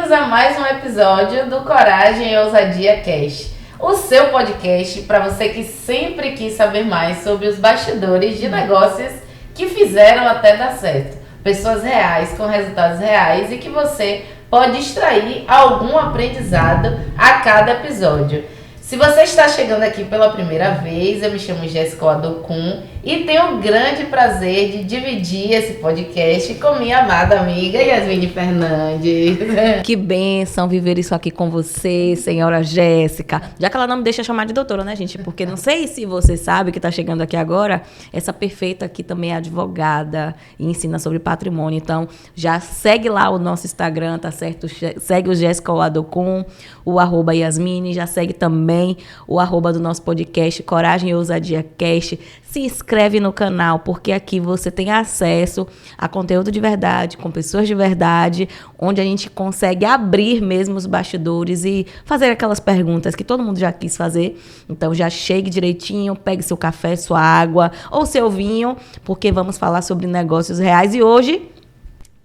Bem-vindos a mais um episódio do Coragem e Ousadia Cast, o seu podcast para você que sempre quis saber mais sobre os bastidores de negócios que fizeram até dar certo. Pessoas reais com resultados reais e que você pode extrair algum aprendizado a cada episódio. Se você está chegando aqui pela primeira vez, eu me chamo Jéssica Adocum e tenho o grande prazer de dividir esse podcast com minha amada amiga Yasmine Fernandes. Que bênção viver isso aqui com você, senhora Jéssica. Já que ela não me deixa chamar de doutora, né, gente? Porque não sei se você sabe que está chegando aqui agora, essa perfeita aqui também é advogada e ensina sobre patrimônio. Então, já segue lá o nosso Instagram, tá certo? Segue o Jéssica Adocum, o @Yasmine, já segue também o @ do nosso podcast, Coragem e Ousadia Cast. Se inscreve no canal, porque aqui você tem acesso a conteúdo de verdade, com pessoas de verdade, onde a gente consegue abrir mesmo os bastidores e fazer aquelas perguntas que todo mundo já quis fazer. Então já chegue direitinho, pegue seu café, sua água ou seu vinho, porque vamos falar sobre negócios reais. E hoje,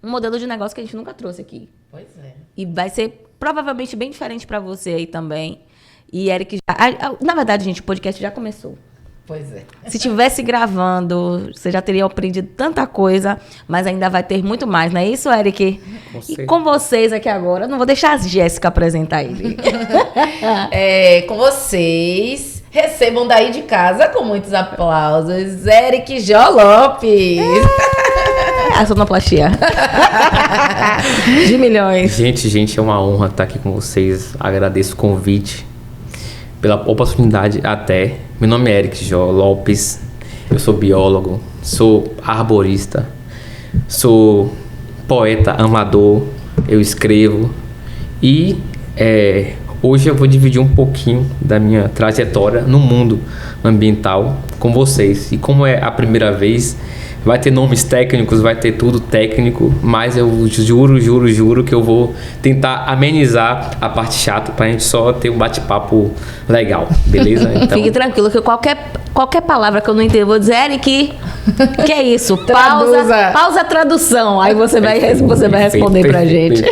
um modelo de negócio que a gente nunca trouxe aqui. Pois é. E vai ser provavelmente bem diferente para você aí também. E Eric, na verdade, gente, o podcast já começou. Pois é. Se tivesse gravando, você já teria aprendido tanta coisa, mas ainda vai ter muito mais, não é isso, Eric? E com vocês aqui agora, não vou deixar a Jéssica apresentar ele. Com vocês, recebam daí de casa com muitos aplausos, Eric Jó Lopes. A sonoplastia. De milhões. Gente, é uma honra estar aqui com vocês. Agradeço o convite, pela oportunidade até. Meu nome é Eric Jó Lopes, eu sou biólogo, sou arborista, sou poeta amador, eu escrevo e hoje eu vou dividir um pouquinho da minha trajetória no mundo ambiental com vocês. E como é a primeira vez, vai ter nomes técnicos, vai ter tudo técnico, mas eu juro que eu vou tentar amenizar a parte chata pra gente só ter um bate-papo legal, beleza? Então, fique tranquilo que qualquer palavra que eu não entendo, eu vou dizer, Eric, que é isso? Pausa a tradução, aí você vai responder pra gente.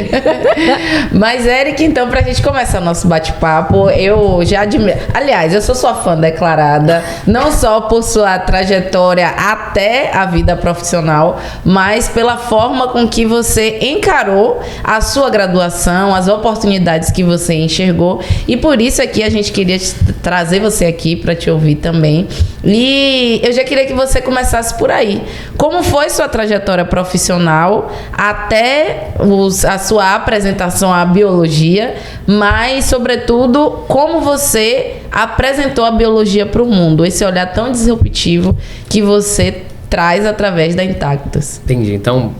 Mas, Eric, então, pra gente começar o nosso bate-papo, eu já admiro. Aliás, eu sou sua fã declarada, não só por sua trajetória até a vida profissional, mas pela forma com que você encarou a sua graduação, as oportunidades que você enxergou, e por isso aqui a gente queria trazer você aqui para te ouvir também. E eu já queria que você começasse por aí. Como foi sua trajetória profissional até a sua apresentação à biologia, mas, sobretudo, como você apresentou a biologia para o mundo, esse olhar tão disruptivo que você traz através da Intactus. Entendi. Então,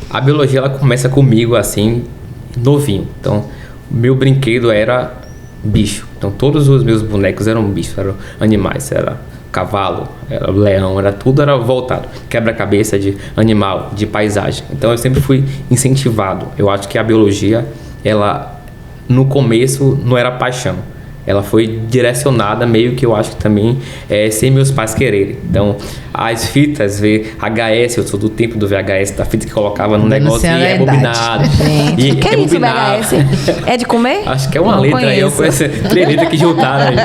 a biologia ela começa comigo assim, novinho. Então, meu brinquedo era bicho. Então, todos os meus bonecos eram bichos, eram animais, era cavalo, era leão, era voltado. Quebra-cabeça de animal, de paisagem. Então, eu sempre fui incentivado. Eu acho que a biologia, ela, no começo, não era paixão. Ela foi direcionada meio que eu acho que também sem meus pais quererem. Então, as fitas VHS, eu sou do tempo do VHS, da fita que colocava no negócio e é bobinado. Gente, que é isso, VHS? É de comer? Acho que é uma letra aí, eu conheço 3 letras que juntaram aí.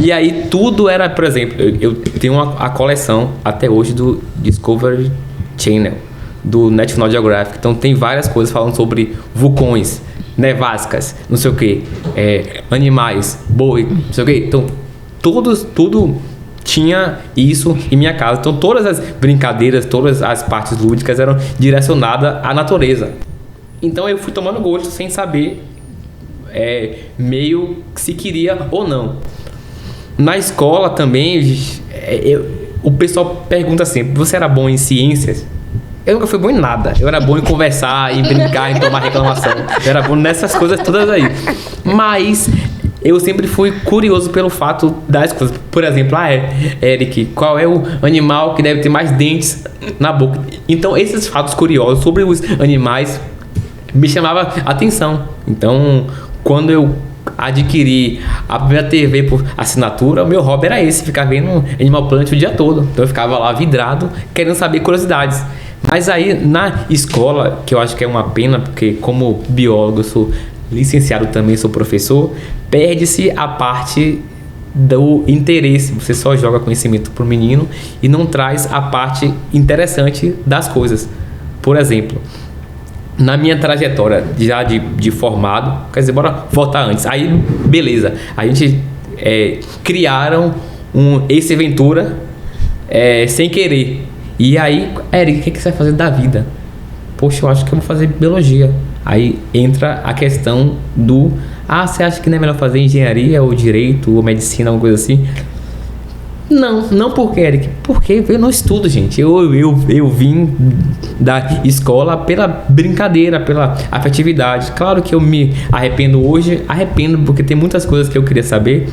E aí tudo era, por exemplo, eu tenho a coleção até hoje do Discovery Channel, do National Geographic. Então tem várias coisas falando sobre vulcões, nevascas, não sei o que, animais, boi, não sei o que. Então, tudo tinha isso em minha casa. Então, todas as brincadeiras, todas as partes lúdicas eram direcionadas à natureza. Então, eu fui tomando gosto sem saber meio se queria ou não. Na escola também, o pessoal pergunta sempre, você era bom em ciências? Eu nunca fui bom em nada. Eu era bom em conversar, em brincar, em tomar reclamação. Eu era bom nessas coisas todas aí. Mas eu sempre fui curioso pelo fato das coisas. Por exemplo, Eric, qual é o animal que deve ter mais dentes na boca? Então, esses fatos curiosos sobre os animais me chamavam a atenção. Então, quando eu adquiri a primeira TV por assinatura, o meu hobby era esse, ficar vendo Animal Planet o dia todo. Então, eu ficava lá vidrado, querendo saber curiosidades. Mas aí, na escola, que eu acho que é uma pena, porque como biólogo, eu sou licenciado também, sou professor, perde-se a parte do interesse. Você só joga conhecimento pro menino e não traz a parte interessante das coisas. Por exemplo, na minha trajetória já de formado, quer dizer, bora voltar antes. Aí, beleza, a gente criaram um Ace Ventura sem querer. E aí, Eric, o que você vai fazer da vida? Poxa, eu acho que eu vou fazer biologia. Aí entra a questão do... você acha que não é melhor fazer engenharia, ou direito, ou medicina, alguma coisa assim? Não porque, Eric. Porque eu não estudo, gente. Eu vim da escola pela brincadeira, pela afetividade. Claro que eu me arrependo hoje. Arrependo porque tem muitas coisas que eu queria saber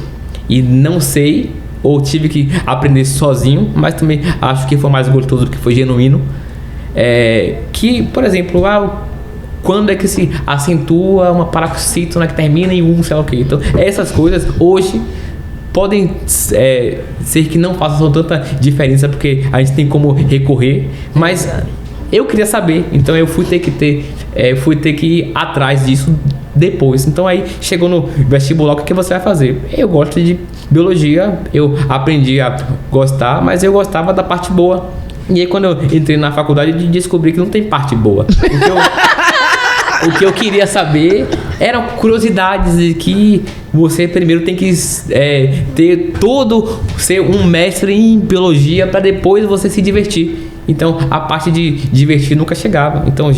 e não sei, ou tive que aprender sozinho, mas também acho que foi mais gostoso do que foi genuíno. Que, por exemplo, quando é que se acentua uma paroxítona que termina em sei lá o que. Então, essas coisas hoje podem ser que não façam tanta diferença, porque a gente tem como recorrer, mas eu queria saber, então eu fui ter que ir atrás disso depois. Então aí chegou no vestibular, o que você vai fazer? Eu gosto de biologia, eu aprendi a gostar, mas eu gostava da parte boa. E aí quando eu entrei na faculdade, eu descobri que não tem parte boa. O que eu queria saber eram curiosidades de que você primeiro tem que ser um mestre em biologia para depois você se divertir. Então a parte de divertir nunca chegava. Então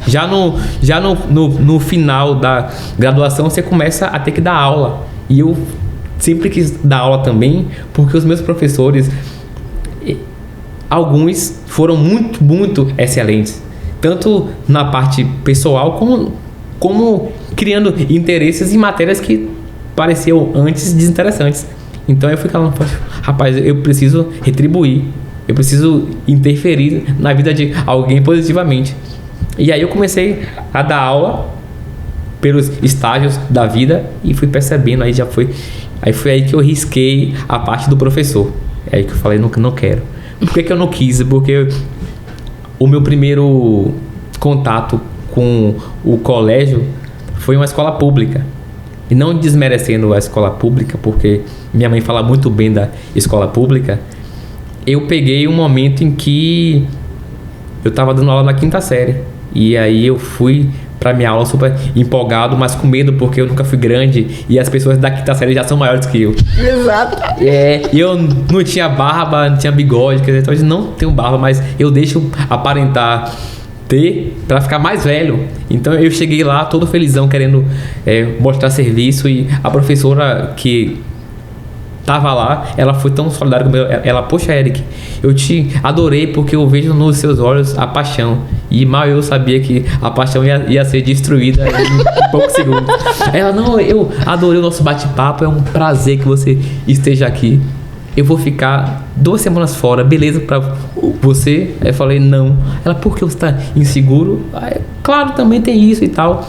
já no final da graduação você começa a ter que dar aula. E eu sempre quis dar aula também, porque os meus professores, alguns foram muito, muito excelentes. Tanto na parte pessoal, como criando interesses em matérias que pareciam antes desinteressantes. Então eu fui falando, rapaz, eu preciso retribuir, eu preciso interferir na vida de alguém positivamente. E aí eu comecei a dar aula pelos estágios da vida e fui percebendo, aí foi aí que eu risquei a parte do professor. É aí que eu falei, não quero. Por que eu não quis? Porque o meu primeiro contato com o colégio foi uma escola pública. E não desmerecendo a escola pública, porque minha mãe fala muito bem da escola pública, eu peguei um momento em que eu estava dando aula na 5ª série. E aí eu fui para minha aula super empolgado, mas com medo, porque eu nunca fui grande e as pessoas da 5ª série já são maiores que eu. Exato. E eu não tinha barba, não tinha bigode, quer dizer, então eu não tenho barba, mas eu deixo aparentar ter para ficar mais velho. Então eu cheguei lá todo felizão, querendo mostrar serviço, e a professora que tava lá, ela foi tão solidária comigo. Ela, poxa, Eric, eu te adorei porque eu vejo nos seus olhos a paixão. E mal eu sabia que a paixão ia ser destruída em poucos segundos. Ela, não, eu adorei o nosso bate-papo, é um prazer que você esteja aqui. Eu vou ficar 2 semanas fora, beleza pra você? Aí eu falei, não. Ela, por que você tá inseguro? Aí, claro, também tem isso e tal.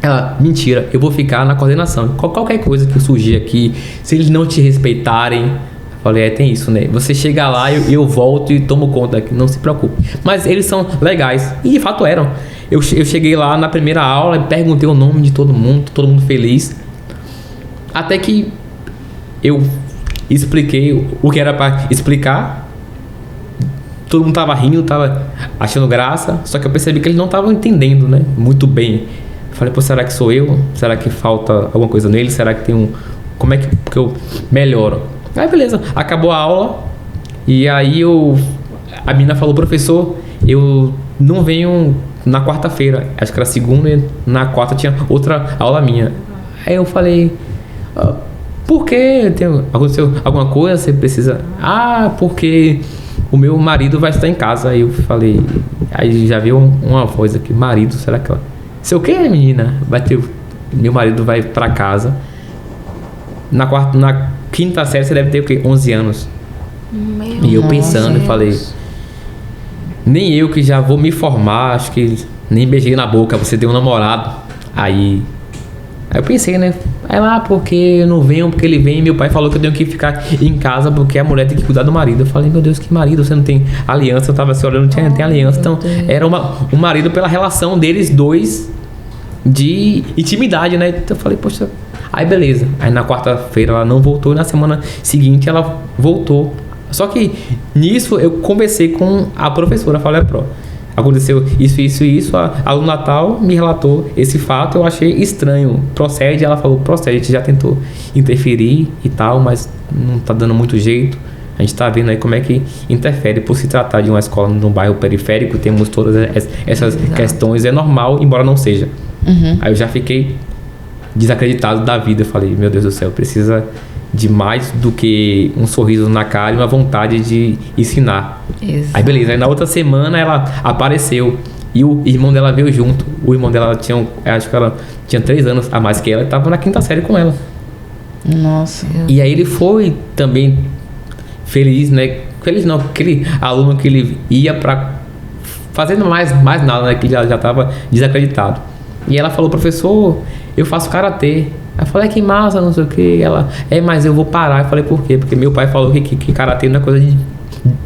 Ela, mentira, eu vou ficar na coordenação. Qualquer coisa que surgir aqui, se eles não te respeitarem, eu falei, tem isso, né? Você chega lá, eu volto e tomo conta aqui, não se preocupe. Mas eles são legais, e de fato eram. Eu cheguei lá na primeira aula e perguntei o nome de todo mundo feliz. Até que eu expliquei o que era para explicar. Todo mundo tava rindo, tava achando graça, só que eu percebi que eles não estavam entendendo, né? Muito bem. Falei, pô, será que sou eu? Será que falta alguma coisa nele? Será que tem como é que eu melhoro? Aí beleza, acabou a aula. E aí a menina falou, professor, eu não venho na quarta-feira. Acho que era segunda e na quarta tinha outra aula minha. Aí eu falei, por quê? Aconteceu alguma coisa? Você precisa... porque o meu marido vai estar em casa. Aí eu falei, aí já veio uma voz aqui, marido, será que ela... Sei o que, menina? Meu marido vai pra casa. Na 5ª série você deve ter o quê? 11 anos. E eu pensando, eu falei, nem eu que já vou me formar, acho que nem beijei na boca, você deu um namorado. Aí Aí eu pensei, né? Aí lá, porque eu não venho, porque ele vem, meu pai falou que eu tenho que ficar em casa porque a mulher tem que cuidar do marido. Eu falei, meu Deus, que marido? Você não tem aliança? Eu tava assim olhando, não tem aliança. Então, era um marido pela relação deles dois de intimidade, né? Então eu falei, poxa. Aí beleza. Aí na quarta-feira ela não voltou e na semana seguinte ela voltou. Só que nisso eu conversei com a professora, falei, aconteceu isso, a aluna Natal me relatou esse fato, eu achei estranho. Procede? Ela falou, procede, a gente já tentou interferir e tal, mas não tá dando muito jeito. A gente tá vendo aí como é que interfere por se tratar de uma escola num bairro periférico, temos todas essas questões, é normal, embora não seja. Aí eu já fiquei desacreditado da vida, eu falei, meu Deus do céu, precisa de mais do que um sorriso na cara e uma vontade de ensinar. Exato. Aí beleza, aí na outra semana ela apareceu e o irmão dela veio junto. O irmão dela acho que ela tinha 3 anos a mais que ela e estava na 5ª série com ela. Nossa. E aí ele foi também feliz, né? Feliz não, aquele aluno que ele ia pra fazendo mais nada, né? Que ele já estava desacreditado. E ela falou, professor, eu faço karatê. Aí eu falei, que massa, não sei o que. Ela, mas eu vou parar. Eu falei, por quê? Porque meu pai falou que karatê não é coisa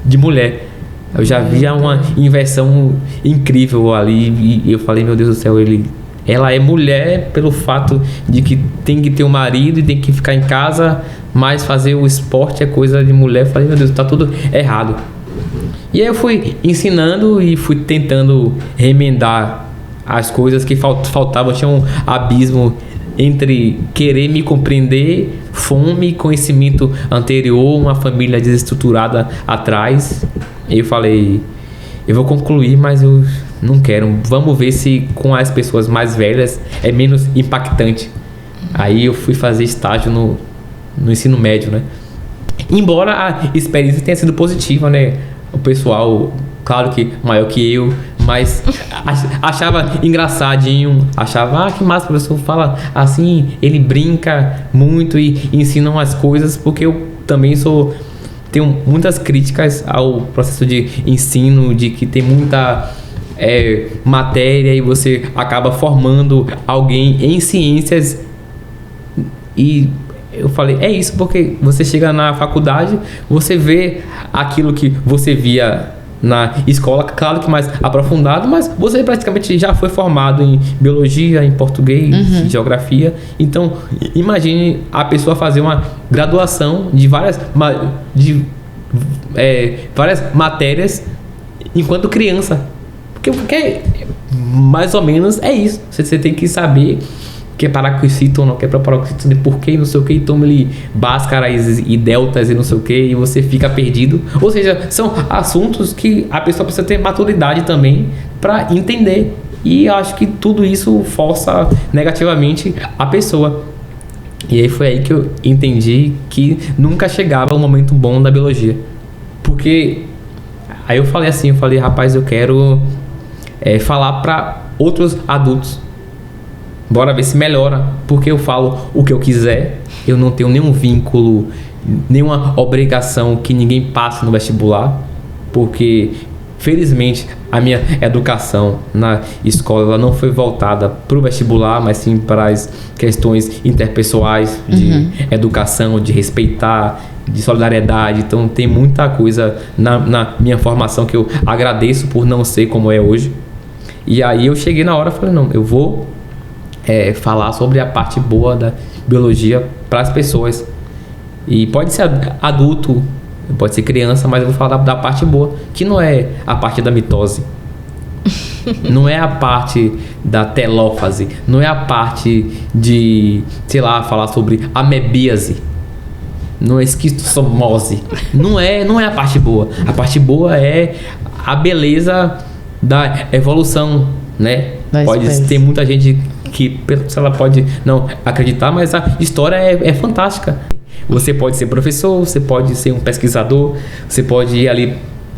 de mulher. Eu já vi uma inversão incrível ali. E eu falei, meu Deus do céu, ela é mulher pelo fato de que tem que ter um marido e tem que ficar em casa, mas fazer o esporte é coisa de mulher. Eu falei, meu Deus, tá tudo errado. E aí eu fui ensinando e fui tentando remendar as coisas que faltavam. Tinha um abismo entre querer me compreender, fome, conhecimento anterior, uma família desestruturada atrás. E eu falei, eu vou concluir, mas eu não quero. Vamos ver se com as pessoas mais velhas é menos impactante. Aí eu fui fazer estágio no ensino médio, né? Embora a experiência tenha sido positiva, né? O pessoal, claro que maior que eu, mas achava engraçadinho, achava, que massa, o professor fala assim, ele brinca muito e ensina umas coisas, porque eu também tenho muitas críticas ao processo de ensino, de que tem muita matéria e você acaba formando alguém em ciências. E eu falei, é isso, porque você chega na faculdade, você vê aquilo que você via na escola, claro que mais aprofundado, mas você praticamente já foi formado em biologia, em português, em geografia. Então, imagine a pessoa fazer uma graduação de várias matérias enquanto criança. Porque mais ou menos é isso. Você tem que saber que é paroxítono, não que é para paroxítono, de porquê, não sei o que, toma ali báscaras e deltas e não sei o que, e você fica perdido. Ou seja, são assuntos que a pessoa precisa ter maturidade também para entender. E eu acho que tudo isso força negativamente a pessoa. E aí foi aí que eu entendi que nunca chegava o momento bom da biologia. Porque aí eu falei assim, rapaz, eu quero falar para outros adultos. Bora ver se melhora, porque eu falo o que eu quiser, eu não tenho nenhum vínculo, nenhuma obrigação que ninguém passe no vestibular, porque felizmente a minha educação na escola ela não foi voltada para o vestibular, mas sim para as questões interpessoais de educação, de respeitar, de solidariedade. Então tem muita coisa na minha formação que eu agradeço por não ser como é hoje. E aí eu cheguei na hora e falei, não, eu vou falar sobre a parte boa da biologia para as pessoas. E pode ser adulto, pode ser criança, mas eu vou falar da parte boa, que não é a parte da mitose, não é a parte da telófase, não é a parte de, sei lá, falar sobre amebíase, não é esquistossomose, não é a parte boa. A parte boa é a beleza da evolução, né? Pode ter muita gente que ela pode não acreditar, mas a história é fantástica. Você pode ser professor, você pode ser um pesquisador, você pode ir ali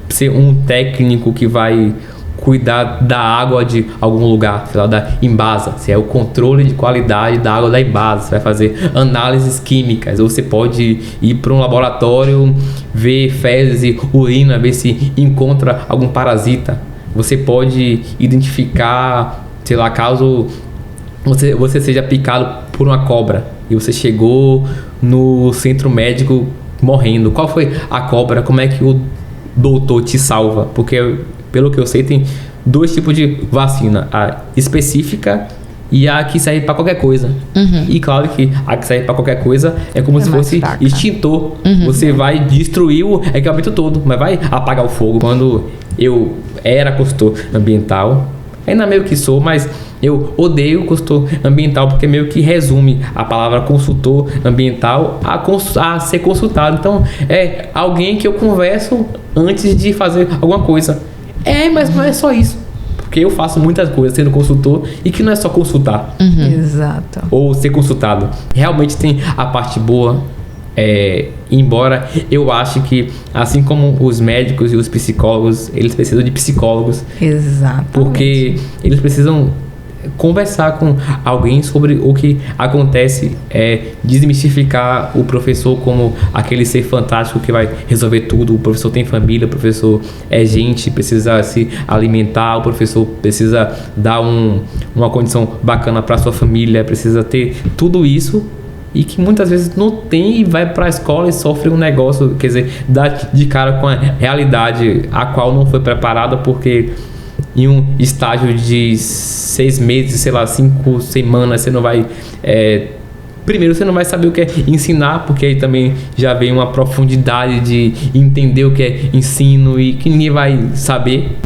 ser um técnico que vai cuidar da água de algum lugar, sei lá, da Embasa. Se é o controle de qualidade da água da Embasa, você vai fazer análises químicas. Ou você pode ir para um laboratório, ver fezes e urina, ver se encontra algum parasita. Você pode identificar, sei lá, caso você seja picado por uma cobra e você chegou no centro médico morrendo. Qual foi a cobra? Como é que o doutor te salva? Porque, pelo que eu sei, tem 2 tipos de vacina. A específica e a que serve para qualquer coisa. E claro que a que serve para qualquer coisa é como se fosse extintor. Você vai destruir o equipamento todo, mas vai apagar o fogo. Quando eu era consultor ambiental, ainda meio que sou, mas eu odeio consultor ambiental porque meio que resume a palavra consultor ambiental a ser consultado. Então, é alguém que eu converso antes de fazer alguma coisa. Mas não é só isso. Porque eu faço muitas coisas sendo consultor e que não é só consultar. Exato. Ou ser consultado. Realmente tem a parte boa. Embora eu ache que, assim como os médicos e os psicólogos, eles precisam de psicólogos. Exatamente. Porque eles precisam conversar com alguém sobre o que acontece, desmistificar o professor como aquele ser fantástico que vai resolver tudo. O professor tem família, o professor é gente, precisa se alimentar, o professor precisa dar uma condição bacana para sua família, precisa ter tudo isso. E que muitas vezes não tem e vai para a escola e sofre um negócio, quer dizer, dá de cara com a realidade a qual não foi preparada, porque em um estágio de 6 meses, sei lá, 5 semanas, você não vai... primeiro, você não vai saber o que é ensinar, porque aí também já vem uma profundidade de entender o que é ensino e que ninguém vai saber.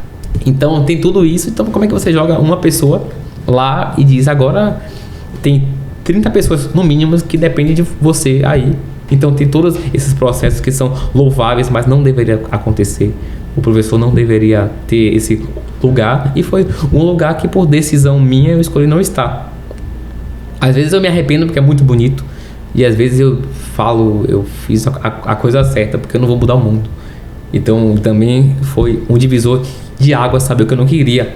Então, tem tudo isso. Então, como é que você joga uma pessoa lá e diz, agora tem 30 pessoas, no mínimo, que dependem de você aí. Então, tem todos esses processos que são louváveis, mas não deveria acontecer. O professor não deveria ter esse lugar, e foi um lugar que, por decisão minha, eu escolhi não estar. Às vezes eu me arrependo porque é muito bonito, e às vezes eu falo, eu fiz a coisa certa, porque eu não vou mudar o mundo. Então também foi um divisor de água saber o que eu não queria.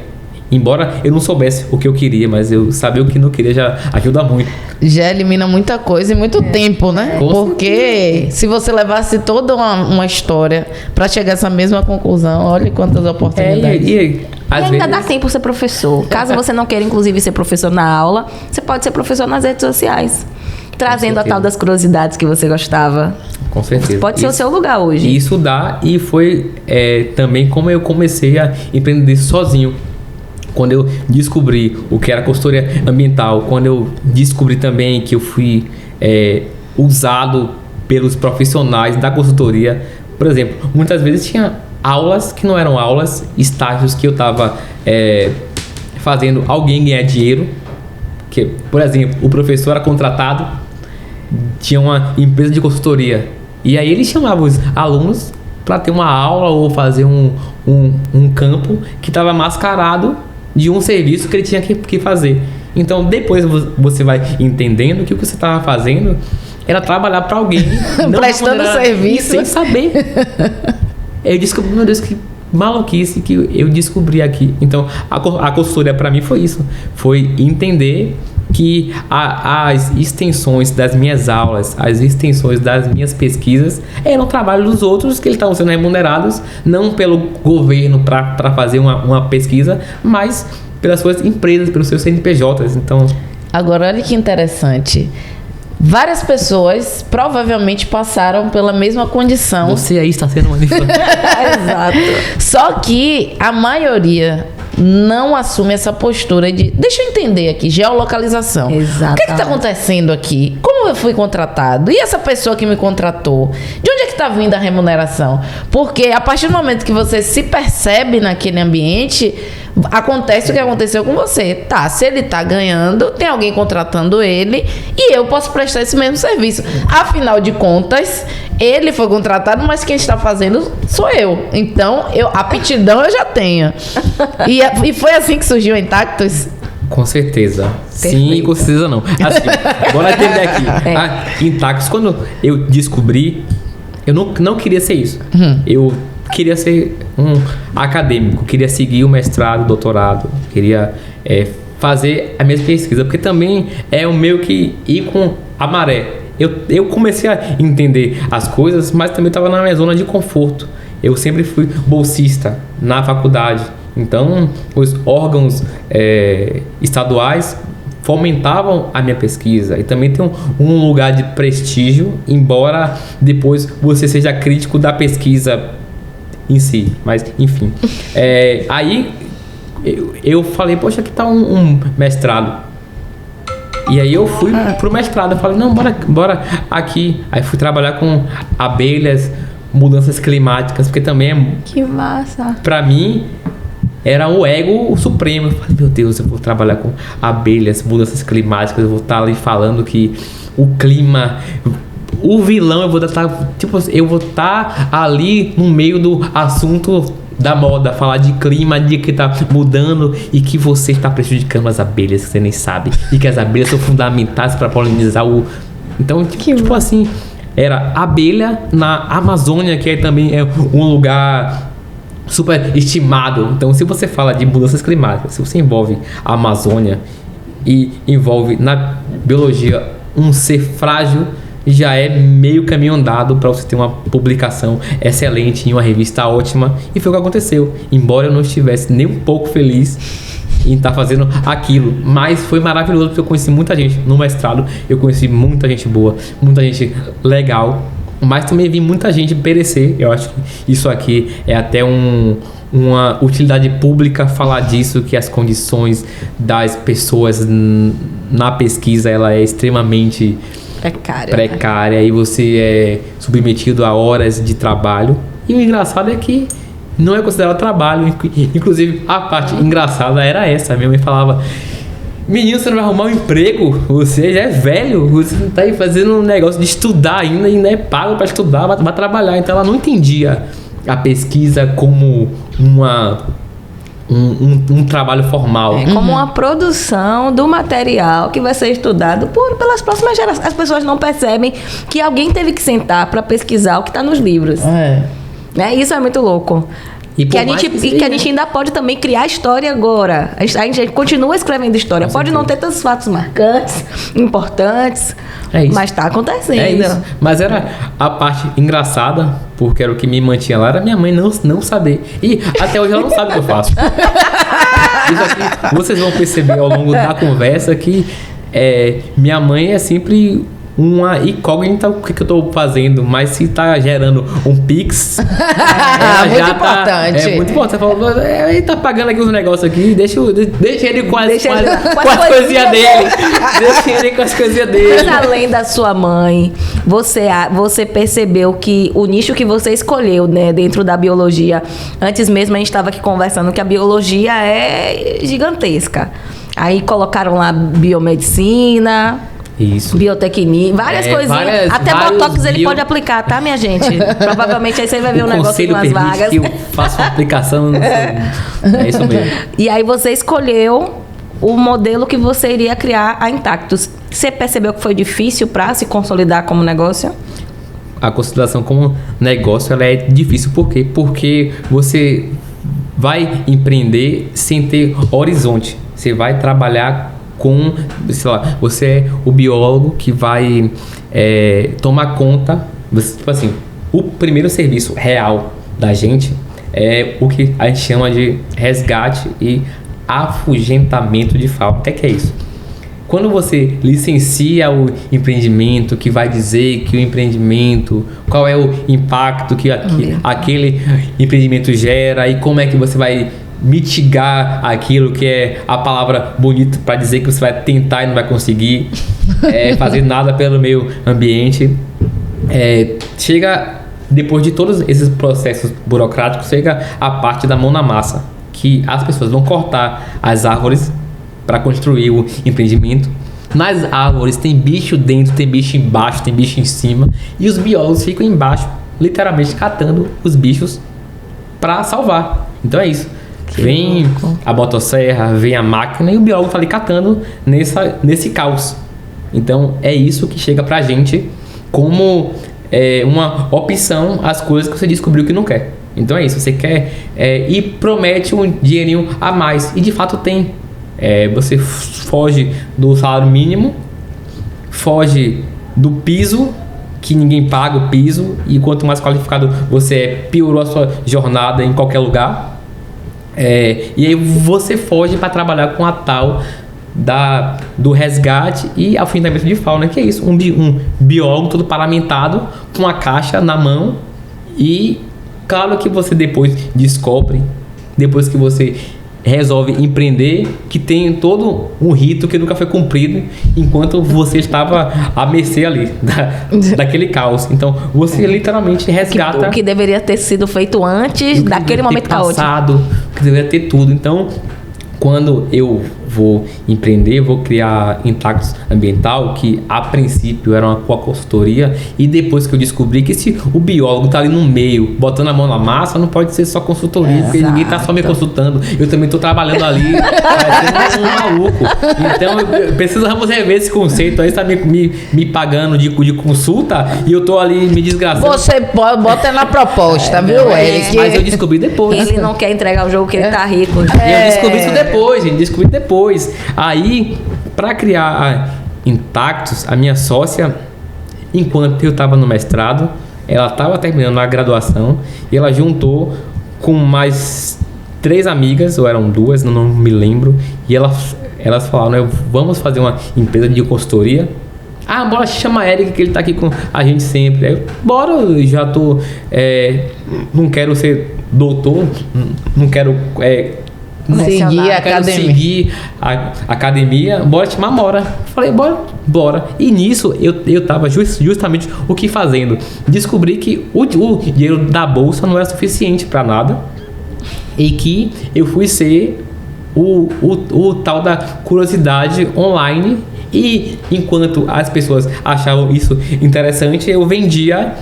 Embora eu não soubesse o que eu queria, mas eu saber o que não queria já ajuda muito. Já elimina muita coisa e muito tempo, né? Porque se você levasse toda uma história para chegar a essa mesma conclusão, olha quantas oportunidades. E ainda dá tempo ser professor. Caso você não queira, inclusive, ser professor na aula, você pode ser professor nas redes sociais. Trazendo a tal das curiosidades que você gostava. Com certeza. Pode ser o seu lugar hoje. Isso dá, e foi também como eu comecei a empreender sozinho. Quando eu descobri o que era consultoria ambiental, quando eu descobri também que eu fui usado pelos profissionais da consultoria. Por exemplo, muitas vezes tinha aulas que não eram aulas, estágios que eu estava fazendo alguém ganhar dinheiro. Que, por exemplo, o professor era contratado, tinha uma empresa de consultoria, e aí ele chamava os alunos para ter uma aula ou fazer um campo que estava mascarado de um serviço que ele tinha que fazer. Então depois você vai entendendo que o que você estava fazendo era trabalhar para alguém, não prestando serviço sem saber. Eu descobri, meu Deus, que maluquice que eu descobri aqui. Então a consultoria para mim foi isso, foi entender que as extensões das minhas aulas, as extensões das minhas pesquisas eram trabalho dos outros, que eles estavam sendo remunerados não pelo governo para fazer uma pesquisa, mas pelas suas empresas, pelos seus CNPJs. Então, agora olha que interessante, várias pessoas provavelmente passaram pela mesma condição. Você aí está sendo manipulado. Exato. Só que a maioria não assume essa postura de, deixa eu entender aqui, geolocalização. Exato. O que está acontecendo aqui? Como eu fui contratado? E essa pessoa que me contratou? De onde é que está vindo a remuneração? Porque a partir do momento que você se percebe naquele ambiente, acontece o que aconteceu com você. Tá, se ele tá ganhando, tem alguém contratando ele e eu posso prestar esse mesmo serviço. Afinal de contas, ele foi contratado, mas quem está fazendo sou eu. Então, a aptidão eu já tenho. E foi assim que surgiu o Intactus? Com certeza. Sim, com certeza não. Assim, bora entender aqui. Intactus, quando eu descobri, eu não queria ser isso. Eu queria ser um acadêmico, queria seguir o mestrado, doutorado, queria fazer a minha pesquisa, porque também é o meu que ir com a maré. Eu comecei a entender as coisas, mas também estava na minha zona de conforto. Eu sempre fui bolsista na faculdade, então os órgãos estaduais fomentavam a minha pesquisa e também tem um lugar de prestígio, embora depois você seja crítico da pesquisa em si, mas enfim. Aí eu falei, poxa, aqui tá um mestrado. E aí eu fui pro mestrado, eu falei, não, bora aqui. Aí fui trabalhar com abelhas, mudanças climáticas, porque também Que massa! pra mim era o ego supremo. Eu falei, meu Deus, eu vou trabalhar com abelhas, mudanças climáticas, eu vou estar ali falando que o clima, o vilão, eu vou estar ali no meio do assunto da moda, falar de clima, de que tá mudando e que você está prejudicando as abelhas, que você nem sabe, e que as abelhas são fundamentais para polinizar o... Então, tipo assim, era abelha na Amazônia, que também é um lugar super estimado. Então, se você fala de mudanças climáticas, se você envolve a Amazônia e envolve na biologia um ser frágil, já é meio caminho andado para você ter uma publicação excelente em uma revista ótima. E foi o que aconteceu. Embora eu não estivesse nem um pouco feliz em estar fazendo aquilo, mas foi maravilhoso porque eu conheci muita gente no mestrado, eu conheci muita gente boa, muita gente legal, mas também vi muita gente perecer. Eu acho que isso aqui é até uma utilidade pública falar disso, que as condições das pessoas na pesquisa ela é extremamente precária e você é submetido a horas de trabalho. E o engraçado é que não é considerado trabalho. Inclusive, a parte engraçada era essa. Minha mãe falava, menino, você não vai arrumar um emprego, você já é velho, você não tá aí fazendo um negócio de estudar ainda e não é pago para estudar, vai trabalhar. Então ela não entendia a pesquisa como um trabalho formal. Como uma produção do material que vai ser estudado pelas próximas gerações. As pessoas não percebem que alguém teve que sentar para pesquisar o que está nos livros. Né? Isso é muito louco. E que a gente ainda pode também criar história agora. A gente continua escrevendo história. Pode não ter tantos fatos marcantes, importantes, mas está acontecendo. É isso. Mas era a parte engraçada, porque era o que me mantinha lá, era minha mãe não saber. E até hoje ela não sabe o que eu faço. Isso aqui, vocês vão perceber ao longo da conversa que minha mãe é sempre uma incógnita o que eu tô fazendo, mas se tá gerando um Pix, muito já importante. É muito importante. Você falou, ele tá pagando aqui uns negócios aqui, deixa ele com as coisinhas dele. Deixa ele com as coisinhas dele. Mas além da sua mãe, você percebeu que o nicho que você escolheu, né, dentro da biologia, antes mesmo a gente estava aqui conversando que a biologia é gigantesca. Aí colocaram lá biomedicina, isso. biotecnia, várias coisinhas. Até botox ele pode aplicar, tá, minha gente? Provavelmente aí você vai ver um negócio com as vagas. Que eu faço uma aplicação. É isso mesmo. E aí você escolheu o modelo que você iria criar a Intactus. Você percebeu que foi difícil para se consolidar como negócio? A consolidação como negócio ela é difícil. Por quê? Porque você vai empreender sem ter horizonte. Você vai trabalhar com, sei lá, você é o biólogo que vai tomar conta, tipo assim, o primeiro serviço real da gente é o que a gente chama de resgate e afugentamento de fauna. O que é isso? Quando você licencia o empreendimento, que vai dizer que o empreendimento, qual é o impacto que aquele empreendimento gera e como é que você vai mitigar aquilo que é a palavra bonita para dizer que você vai tentar e não vai conseguir fazer nada pelo meio ambiente. Chega, depois de todos esses processos burocráticos, chega a parte da mão na massa, que as pessoas vão cortar as árvores para construir o empreendimento. Nas árvores tem bicho dentro, tem bicho embaixo, tem bicho em cima, e os biólogos ficam embaixo, literalmente catando os bichos para salvar. Então é isso. Vem a motosserra, vem a máquina e o biólogo tá ali catando nesse caos. Então é isso que chega pra gente como uma opção às coisas que você descobriu que não quer. Então é isso, você quer e promete um dinheirinho a mais. E de fato tem. Você foge do salário mínimo, foge do piso, que ninguém paga o piso, e quanto mais qualificado você é, piorou a sua jornada em qualquer lugar. E aí você foge para trabalhar com a tal do resgate e afundamento de fauna, que é isso, um biólogo todo paramentado, com uma caixa na mão, e claro que você depois descobre, depois que você resolve empreender, que tem todo um rito que nunca foi cumprido enquanto você estava à mercê ali daquele caos. Então você literalmente resgata O que deveria ter sido feito antes daquele momento caótico. O que deveria ter tudo. Então, quando eu vou empreender, vou criar Intactus Ambiental, que a princípio era uma consultoria, e depois que eu descobri que se o biólogo tá ali no meio, botando a mão na massa, não pode ser só consultoria, porque ninguém tá só me consultando, eu também tô trabalhando ali, sendo um maluco. Então, precisamos rever esse conceito. Aí está me pagando de consulta, e eu tô ali me desgraçando. Você bota na proposta, viu, Eric? Mas eu descobri depois. Ele não quer entregar o jogo que ele tá rico. E eu descobri isso depois, gente. Descobri depois. Aí, para criar a Intactus, a minha sócia, enquanto eu estava no mestrado, ela estava terminando a graduação e ela juntou com mais 3 amigas, ou eram 2, não me lembro, e elas falaram, vamos fazer uma empresa de consultoria. Ah, bora, chama Eric, que ele tá aqui com a gente sempre. Aí, bora, eu já tô... não quero ser doutor, não quero... seguir a quero academia. seguir a academia, bora chamar Mora. Falei, bora. E nisso eu tava justamente o que fazendo? Descobri que o dinheiro da bolsa não era suficiente para nada, e que eu fui ser o tal da curiosidade online, e enquanto as pessoas achavam isso interessante, eu vendia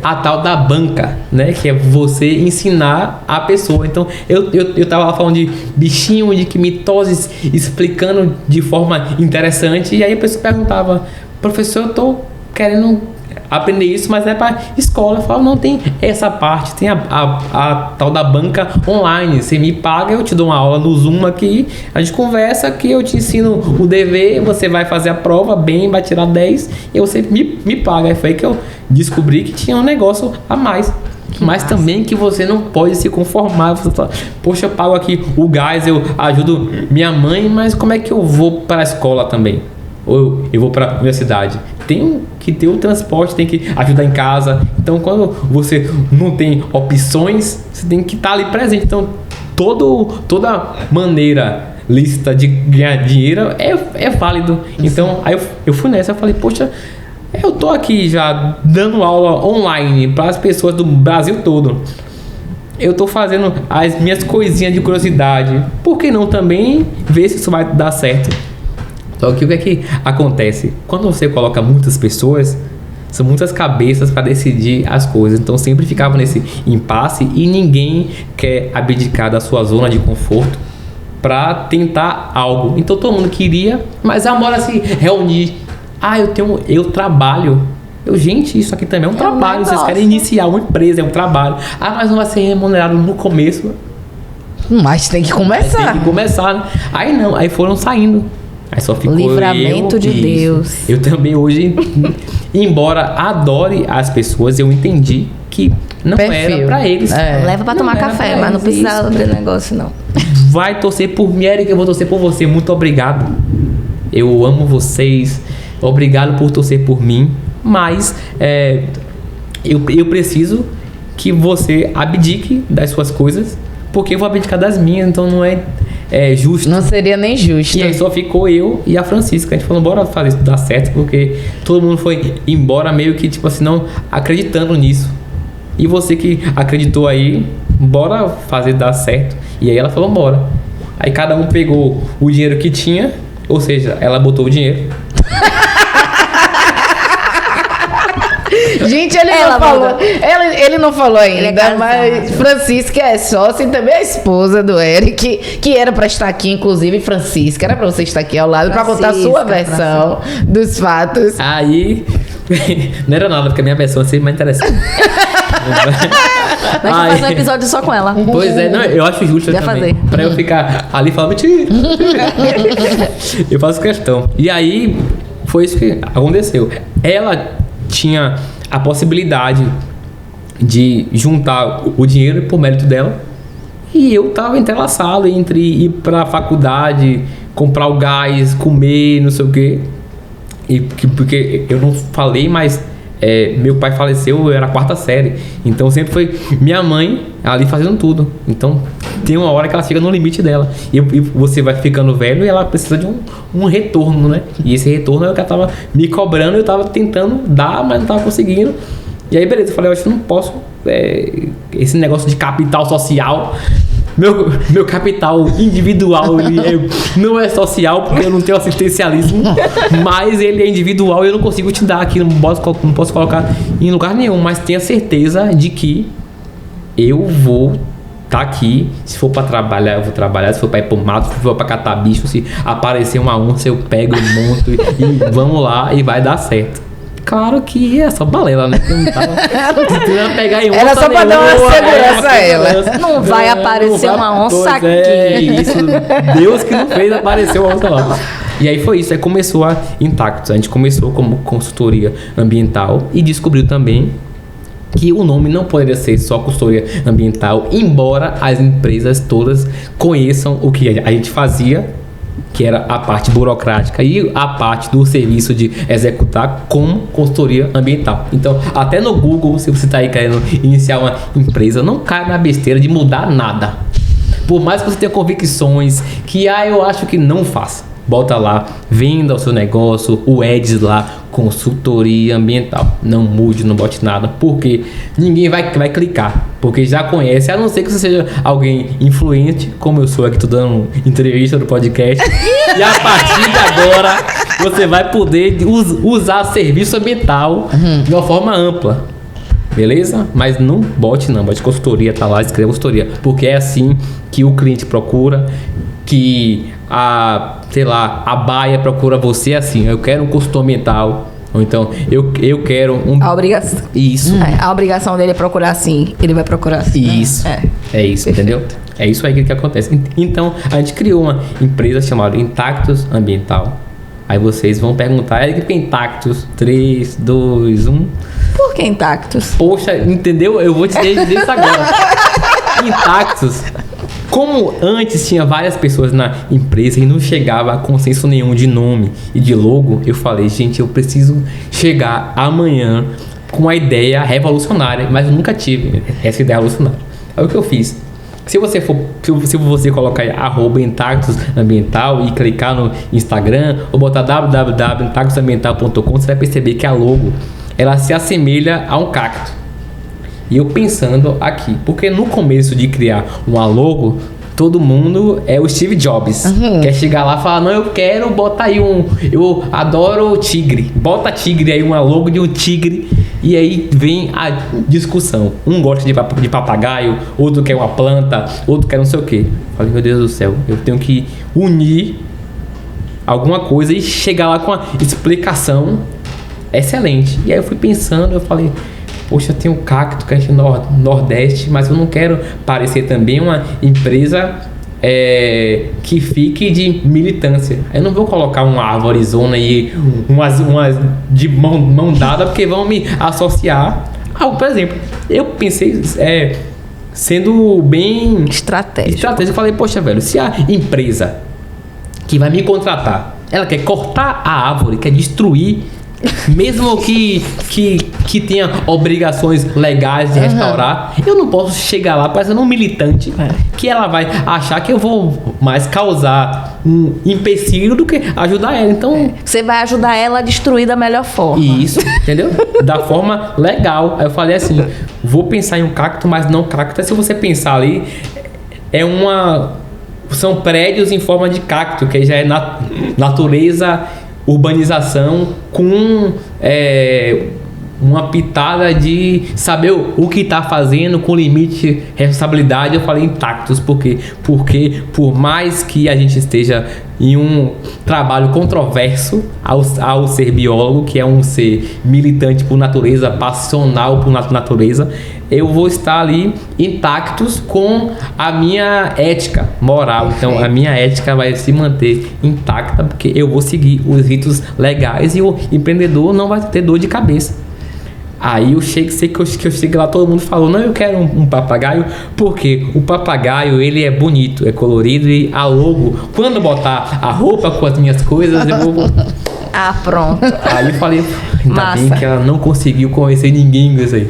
a tal da banca, né? Que é você ensinar a pessoa. Então, eu tava lá falando de bichinho, de mitoses, explicando de forma interessante. E aí a pessoa perguntava, professor, eu tô querendo aprender isso, mas é para escola. Eu falo, não, tem essa parte, tem a tal da banca online. Você me paga, eu te dou uma aula no Zoom aqui, a gente conversa aqui, eu te ensino o dever, você vai fazer a prova bem, vai tirar 10 e você me paga. Aí foi aí que eu descobri que tinha um negócio a mais. Mas também que você não pode se conformar. Você fala, poxa, eu pago aqui o gás, eu ajudo minha mãe, mas como é que eu vou para a escola também? Ou eu vou para a universidade? Tem que ter o transporte, tem que ajudar em casa. Então, quando você não tem opções, você tem que estar ali presente. Então, toda maneira lícita de ganhar dinheiro é válido. Então, aí eu fui nessa, eu falei, poxa, eu tô aqui já dando aula online para as pessoas do Brasil todo. Eu tô fazendo as minhas coisinhas de curiosidade. Por que não também ver se isso vai dar certo? Só que o que é que acontece? Quando você coloca muitas pessoas, são muitas cabeças para decidir as coisas. Então sempre ficava nesse impasse e ninguém quer abdicar da sua zona de conforto para tentar algo. Então todo mundo queria, mas a hora se reunir. Ah, eu trabalho. Gente, isso aqui também é um trabalho. Vocês querem iniciar uma empresa, é um trabalho. Ah, mas não vai ser remunerado no começo. Mas tem que começar. Tem que começar, né? Aí não, aí foram saindo. Aí só ficou livramento de Deus. Eu também hoje, embora adore as pessoas, eu entendi que não era pra eles. Leva pra tomar café, mas não precisa abrir negócio, não. Vai torcer por mim, Eric, eu vou torcer por você. Muito obrigado. Eu amo vocês. Obrigado por torcer por mim. Mas eu preciso que você abdique das suas coisas, porque eu vou abdicar das minhas, então não é justo. Não seria nem justo. E aí só ficou eu e a Francisca. A gente falou, bora fazer isso dar certo, porque todo mundo foi embora meio que, tipo assim, não acreditando nisso. E você que acreditou aí, bora fazer dar certo. E aí ela falou, bora. Aí cada um pegou o dinheiro que tinha, ou seja, ela botou o dinheiro. Gente, ele não falou ainda, mas Francisca é sócia e também é esposa do Eric, que era pra estar aqui, inclusive, Francisca, era pra você estar aqui ao lado, pra contar a sua versão dos fatos. Aí, não era nada, porque a minha versão é sempre mais interessante. Mas vamos fazer um episódio só com ela. Pois é, não, eu acho justo também. Fazer. Pra eu ficar ali falando mentira. Eu faço questão. E aí, foi isso que aconteceu. Ela tinha a possibilidade de juntar o dinheiro por mérito dela, e eu tava entrelaçado entre ir pra faculdade, comprar o gás, comer, não sei o quê. Porque eu não falei, mas meu pai faleceu, eu era a 4ª série. Então sempre foi minha mãe ali fazendo tudo. Então tem uma hora que ela chega no limite dela. E você vai ficando velho e ela precisa de um retorno, né? E esse retorno é o que ela tava me cobrando, eu tava tentando dar, mas não tava conseguindo. E aí beleza, eu falei, eu acho que eu não posso. Esse negócio de capital social. Meu capital individual ele não é social porque eu não tenho assistencialismo, mas ele é individual e eu não consigo te dar aqui, não posso colocar em lugar nenhum, mas tenha certeza de que eu vou estar aqui. Se for para trabalhar, eu vou trabalhar. Se for para ir pro mato, se for para catar bicho, se aparecer uma onça, eu pego, monto e vamos lá e vai dar certo. Claro que é só balela, né? Não tava pegar em onça. Era só pra dar uma segurança a ela. Não vai aparecer uma onça aqui. Isso, Deus que não fez aparecer uma onça lá. E aí foi isso, aí começou a Intactus. A gente começou como consultoria ambiental e descobriu também que o nome não poderia ser só consultoria ambiental, embora as empresas todas conheçam o que a gente fazia, que era a parte burocrática e a parte do serviço de executar como consultoria ambiental. Então, até no Google, se você está aí querendo iniciar uma empresa, não cai na besteira de mudar nada. Por mais que você tenha convicções que, eu acho que não faça. Bota lá, venda o seu negócio, o Eds lá, consultoria ambiental. Não mude, não bote nada, porque ninguém vai clicar, porque já conhece, a não ser que você seja alguém influente, como eu sou aqui, tô dando entrevista no podcast. E a partir de agora, você vai poder usar serviço ambiental de uma forma ampla. Beleza? Mas não bote consultoria, tá lá, escreva consultoria, porque é assim que o cliente procura, que a Baia procura você assim, eu quero um consultor ambiental, ou então eu quero um... A obrigação. Isso. A obrigação dele é procurar assim, ele vai procurar assim. Isso. É isso, entendeu? É isso aí que acontece. Então, a gente criou uma empresa chamada Intactus Ambiental. Aí vocês vão perguntar, por que Intactus? 3, 2, 1... Por que Intactus? Poxa, entendeu? Eu vou te dizer isso agora. Intactus... Como antes tinha várias pessoas na empresa e não chegava a consenso nenhum de nome e de logo, eu falei, gente, eu preciso chegar amanhã com uma ideia revolucionária, mas eu nunca tive essa ideia revolucionária. Aí o que eu fiz? Se você colocar aí, @Intactus Ambiental e clicar no Instagram ou botar www.intactusambiental.com, você vai perceber que a logo ela se assemelha a um cacto. E eu pensando aqui, porque no começo de criar uma logo, todo mundo é o Steve Jobs. Quer chegar lá e falar, não, eu quero botar aí eu adoro tigre. Bota tigre aí, uma logo de um tigre. E aí vem a discussão. Um gosta de papagaio, outro quer uma planta, outro quer não sei o quê. Falei, meu Deus do céu, eu tenho que unir alguma coisa e chegar lá com uma explicação excelente. E aí eu fui pensando, eu falei... Poxa, tem um cacto que a gente Nordeste, mas eu não quero parecer também uma empresa que fique de militância. Eu não vou colocar uma árvorezona e umas de mão dada, porque vão me associar. Por exemplo, eu pensei sendo bem estratégico. Eu falei, poxa, velho, se a empresa que vai me contratar, ela quer cortar a árvore, quer destruir, mesmo que tenha obrigações legais de restaurar, eu não posso chegar lá parecendo um militante que ela vai achar que eu vou mais causar um empecilho do que ajudar ela. Então você vai ajudar ela a destruir da melhor forma. Isso, entendeu? Da forma legal. Aí eu falei assim, vou pensar em um cacto, mas não cacto. Se você pensar ali, são prédios em forma de cacto, que já é natureza, urbanização com uma pitada de saber o que está fazendo com limite de responsabilidade. Eu falei Intactus porque por mais que a gente esteja em um trabalho controverso ao ser biólogo, que é um ser militante por natureza, passional por natureza, eu vou estar ali intactos com a minha ética moral. Então a minha ética vai se manter intacta, porque eu vou seguir os ritos legais e o empreendedor não vai ter dor de cabeça. Aí eu sei que eu cheguei lá, todo mundo falou, não, eu quero um papagaio, porque o papagaio, ele é bonito, é colorido, e a logo, quando botar a roupa com as minhas coisas, eu vou... Ah, pronto. Aí eu falei, ainda bem que ela não conseguiu convencer ninguém com isso aí.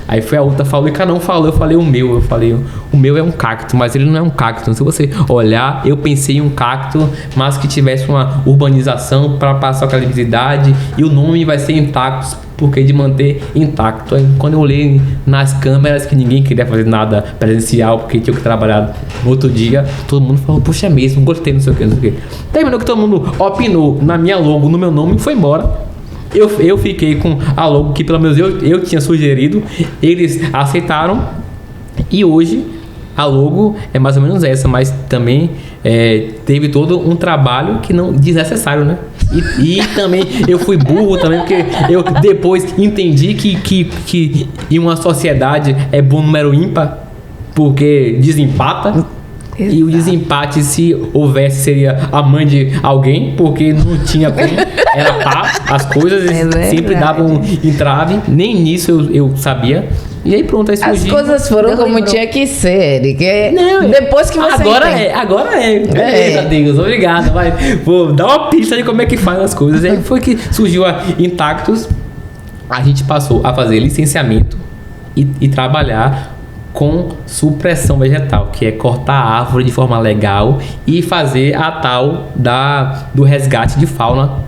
Aí foi a outra, falou, e cada um falou, eu falei o meu. Eu falei, o meu é um cacto, mas ele não é um cacto. Se você olhar, eu pensei em um cacto, mas que tivesse uma urbanização para passar aquela visibilidade, e o nome vai ser Intactus, porque de manter intacto. Aí, quando eu olhei nas câmeras que ninguém queria fazer nada presencial, porque tinha que trabalhar no outro dia, todo mundo falou, puxa, é mesmo, gostei, não sei o que, não sei o que. Terminou que todo mundo opinou na minha logo, no meu nome, e foi embora. Eu fiquei com a logo que pelo menos eu tinha sugerido, eles aceitaram, e hoje a logo é mais ou menos essa, mas também teve todo um trabalho que não desnecessário, né? E também eu fui burro também, porque eu depois entendi que em uma sociedade é bom número ímpar, porque desempata. Exato. E o desempate, se houvesse, seria a mãe de alguém, porque não tinha como, era par, as coisas sempre davam entrave, nem nisso eu sabia. E aí pronto, aí surgiu. As coisas foram como tinha que ser, Eric. Não, depois que você agora Beleza, Deus, obrigado. Vou dar uma pista de como é que faz as coisas. Aí foi que surgiu a Intactus, a gente passou a fazer licenciamento e trabalhar com supressão vegetal, que é cortar a árvore de forma legal e fazer a tal do resgate de fauna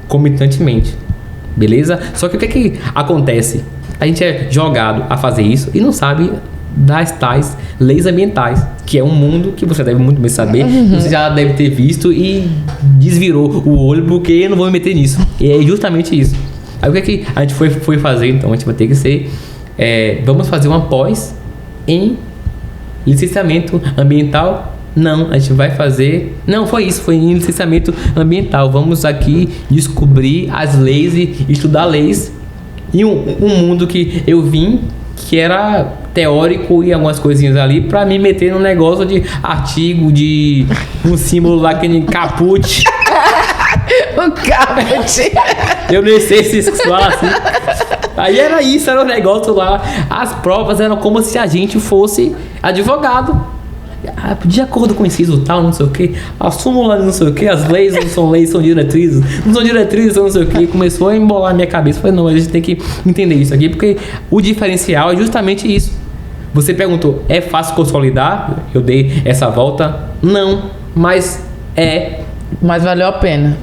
comitantemente, beleza? Só que o que acontece? A gente é jogado a fazer isso e não sabe das tais leis ambientais, que é um mundo que você deve muito bem saber, você já deve ter visto e desvirou o olho, porque eu não vou me meter nisso. E é justamente isso. Aí o que a gente foi fazer? Então a gente vai ter que ser vamos fazer uma pós em licenciamento ambiental? Não, a gente vai fazer... Não, foi em licenciamento ambiental. Vamos aqui descobrir as leis e estudar leis. E um mundo que eu vim, que era teórico e algumas coisinhas ali, pra me meter num negócio de artigo, de um símbolo lá que nem caput. O caput. Eu nem sei se isso fala assim. Aí era isso, era o negócio lá. As provas eram como se a gente fosse advogado. De acordo com o inciso tal, não sei o que. A súmula não sei o que. As leis não são leis, são diretrizes. Não são diretrizes, não sei o que. Começou a embolar a minha cabeça. Falei, não, a gente tem que entender isso aqui, porque o diferencial é justamente isso. Você perguntou, é fácil consolidar? Eu dei essa volta. Não, mas Mas valeu a pena.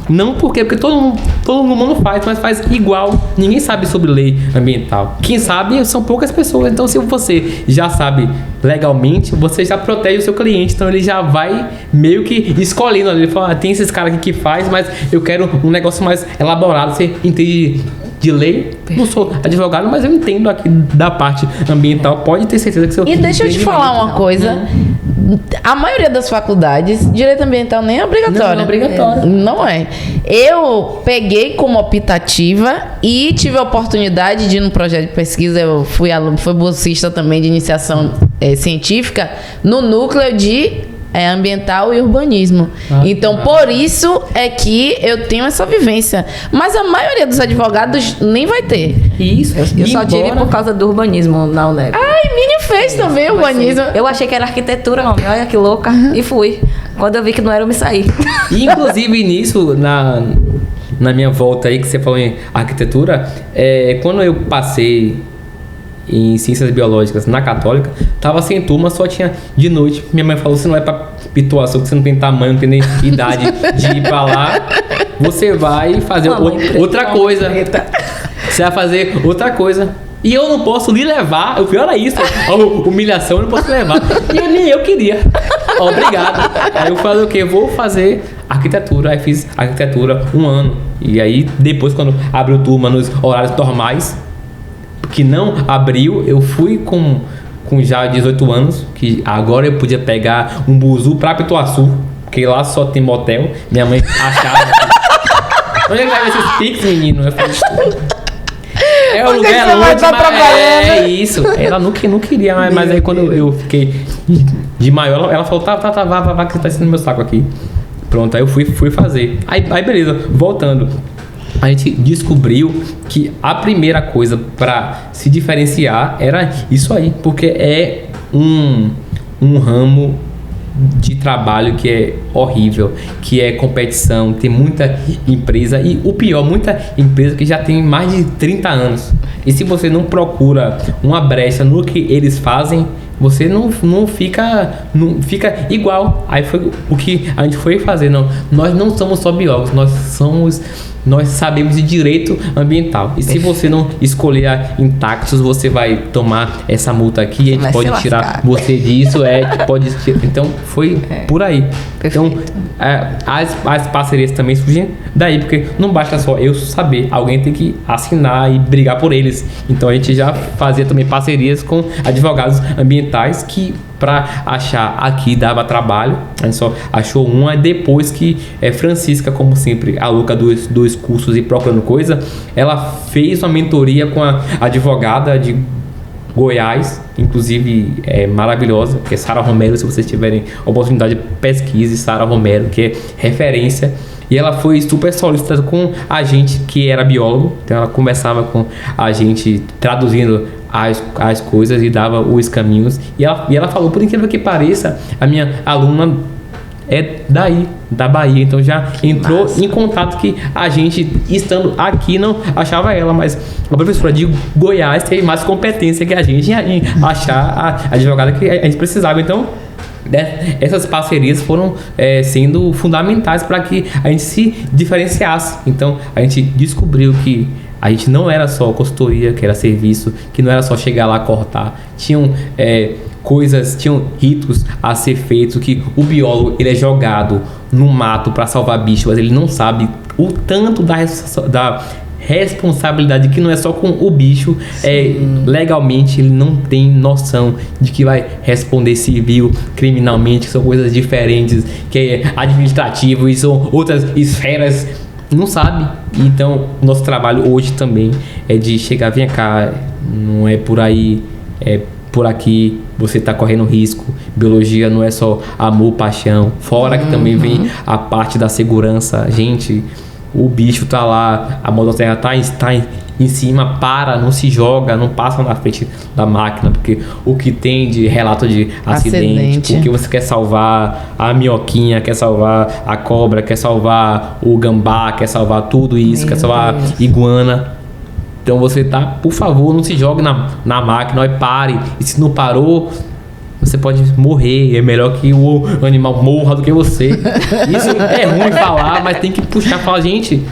Não porque todo mundo faz, mas faz igual. Ninguém sabe sobre lei ambiental. Quem sabe são poucas pessoas. Então, se você já sabe legalmente, você já protege o seu cliente. Então, ele já vai meio que escolhendo. Ele fala, tem esses caras aqui que faz, mas eu quero um negócio mais elaborado. Você entende de lei? Não sou advogado, mas eu entendo aqui da parte ambiental. Pode ter certeza que seu... E deixa eu te falar uma coisa. A maioria das faculdades, direito ambiental nem é obrigatório. Não é obrigatório. Não é. Eu peguei como optativa e tive a oportunidade de ir num projeto de pesquisa. Eu fui aluno, fui bolsista também de iniciação científica no núcleo de ambiental e urbanismo. Então, por isso é que eu tenho essa vivência. Mas a maioria dos advogados nem vai ter. Isso. Eu só tive por causa do urbanismo na UNEB. Ai, Mini fez também urbanismo. Eu achei que era arquitetura, homem. Olha que louca. E fui. Quando eu vi que não era, eu me saí. E, inclusive, nisso, na minha volta aí, que você falou em arquitetura, quando eu passei em ciências biológicas na Católica, tava sem turma, só tinha de noite. Minha mãe falou, você não vai pra Pituaçu, que você não tem tamanho, não tem nem idade de ir pra lá, você vai fazer outra coisa. Você vai fazer outra coisa. E eu não posso lhe levar, o pior é isso, a humilhação, eu não posso levar. E nem eu queria. Obrigado. Aí eu falei o quê? Vou fazer arquitetura. Aí fiz arquitetura 1 ano. E aí depois, quando abriu turma nos horários normais, que não abriu, eu fui com já 18 anos, que agora eu podia pegar um buzu pra Pituaçu, porque lá só tem motel. Minha mãe achava que... Onde é que vai ver esses piques, menino? Eu falei, o lugar é longe, mas é isso. Ela não queria, mas aí quando eu fiquei de maior, ela falou, tá, vai que você tá ensinando meu saco aqui. Pronto, aí eu fui fazer. Aí beleza, voltando. a gente descobriu que a primeira coisa para se diferenciar era isso aí, porque é um ramo de trabalho que é horrível, que é competição, tem muita empresa e o pior, muita empresa que já tem mais de 30 anos. E se você não procura uma brecha no que eles fazem, você não fica igual. Aí foi o que a gente foi fazer. Não, nós não somos só biólogos, nós sabemos de direito ambiental. E se você não escolher a Intactus, você vai tomar essa multa aqui, a gente pode tirar você disso, pode tirar. Então foi por aí. Perfeito. Então as parcerias também surgem daí, porque não basta só eu saber, alguém tem que assinar e brigar por eles. Então a gente já fazia também parcerias com advogados ambientais que para achar aqui dava trabalho, a gente só achou uma depois que Francisca, como sempre, a louca dos cursos e procurando coisa, ela fez uma mentoria com a advogada de Goiás, inclusive maravilhosa, que é Sara Romero. Se vocês tiverem oportunidade, pesquise Sara Romero, que é referência. E ela foi super solícita com a gente que era biólogo, então ela conversava com a gente traduzindo as coisas e dava os caminhos. E ela falou, por incrível que pareça, a minha aluna é daí, da Bahia, então já entrou em contato que a gente, estando aqui, não achava ela, mas a professora de Goiás tem mais competência que a gente em achar a advogada que a gente precisava. Então, essas parcerias foram sendo fundamentais para que a gente se diferenciasse. Então, a gente descobriu que a gente não era só consultoria, que era serviço, que não era só chegar lá cortar. Tinham coisas, tinham ritos a ser feitos, que o biólogo ele é jogado no mato para salvar bicho, mas ele não sabe o tanto da responsabilidade que não é só com o bicho. Legalmente ele não tem noção de que vai responder civil, criminalmente, que são coisas diferentes, que é administrativo e são outras esferas, não sabe. Então nosso trabalho hoje também é de chegar, vem cá, não é por aí, é por aqui, você está correndo risco. Biologia não é só amor, paixão, fora que também vem a parte da segurança. Gente, o bicho tá lá, a motosserra tá em cima, não se joga, não passa na frente da máquina, porque o que tem de relato de acidente, porque você quer salvar a minhoquinha, quer salvar a cobra, quer salvar o gambá, quer salvar tudo isso, quer salvar a iguana. Então você tá, por favor, não se jogue na máquina, pare. E se não parou, você pode morrer. É melhor que o animal morra do que você. Isso é ruim falar, mas tem que puxar e falar, gente,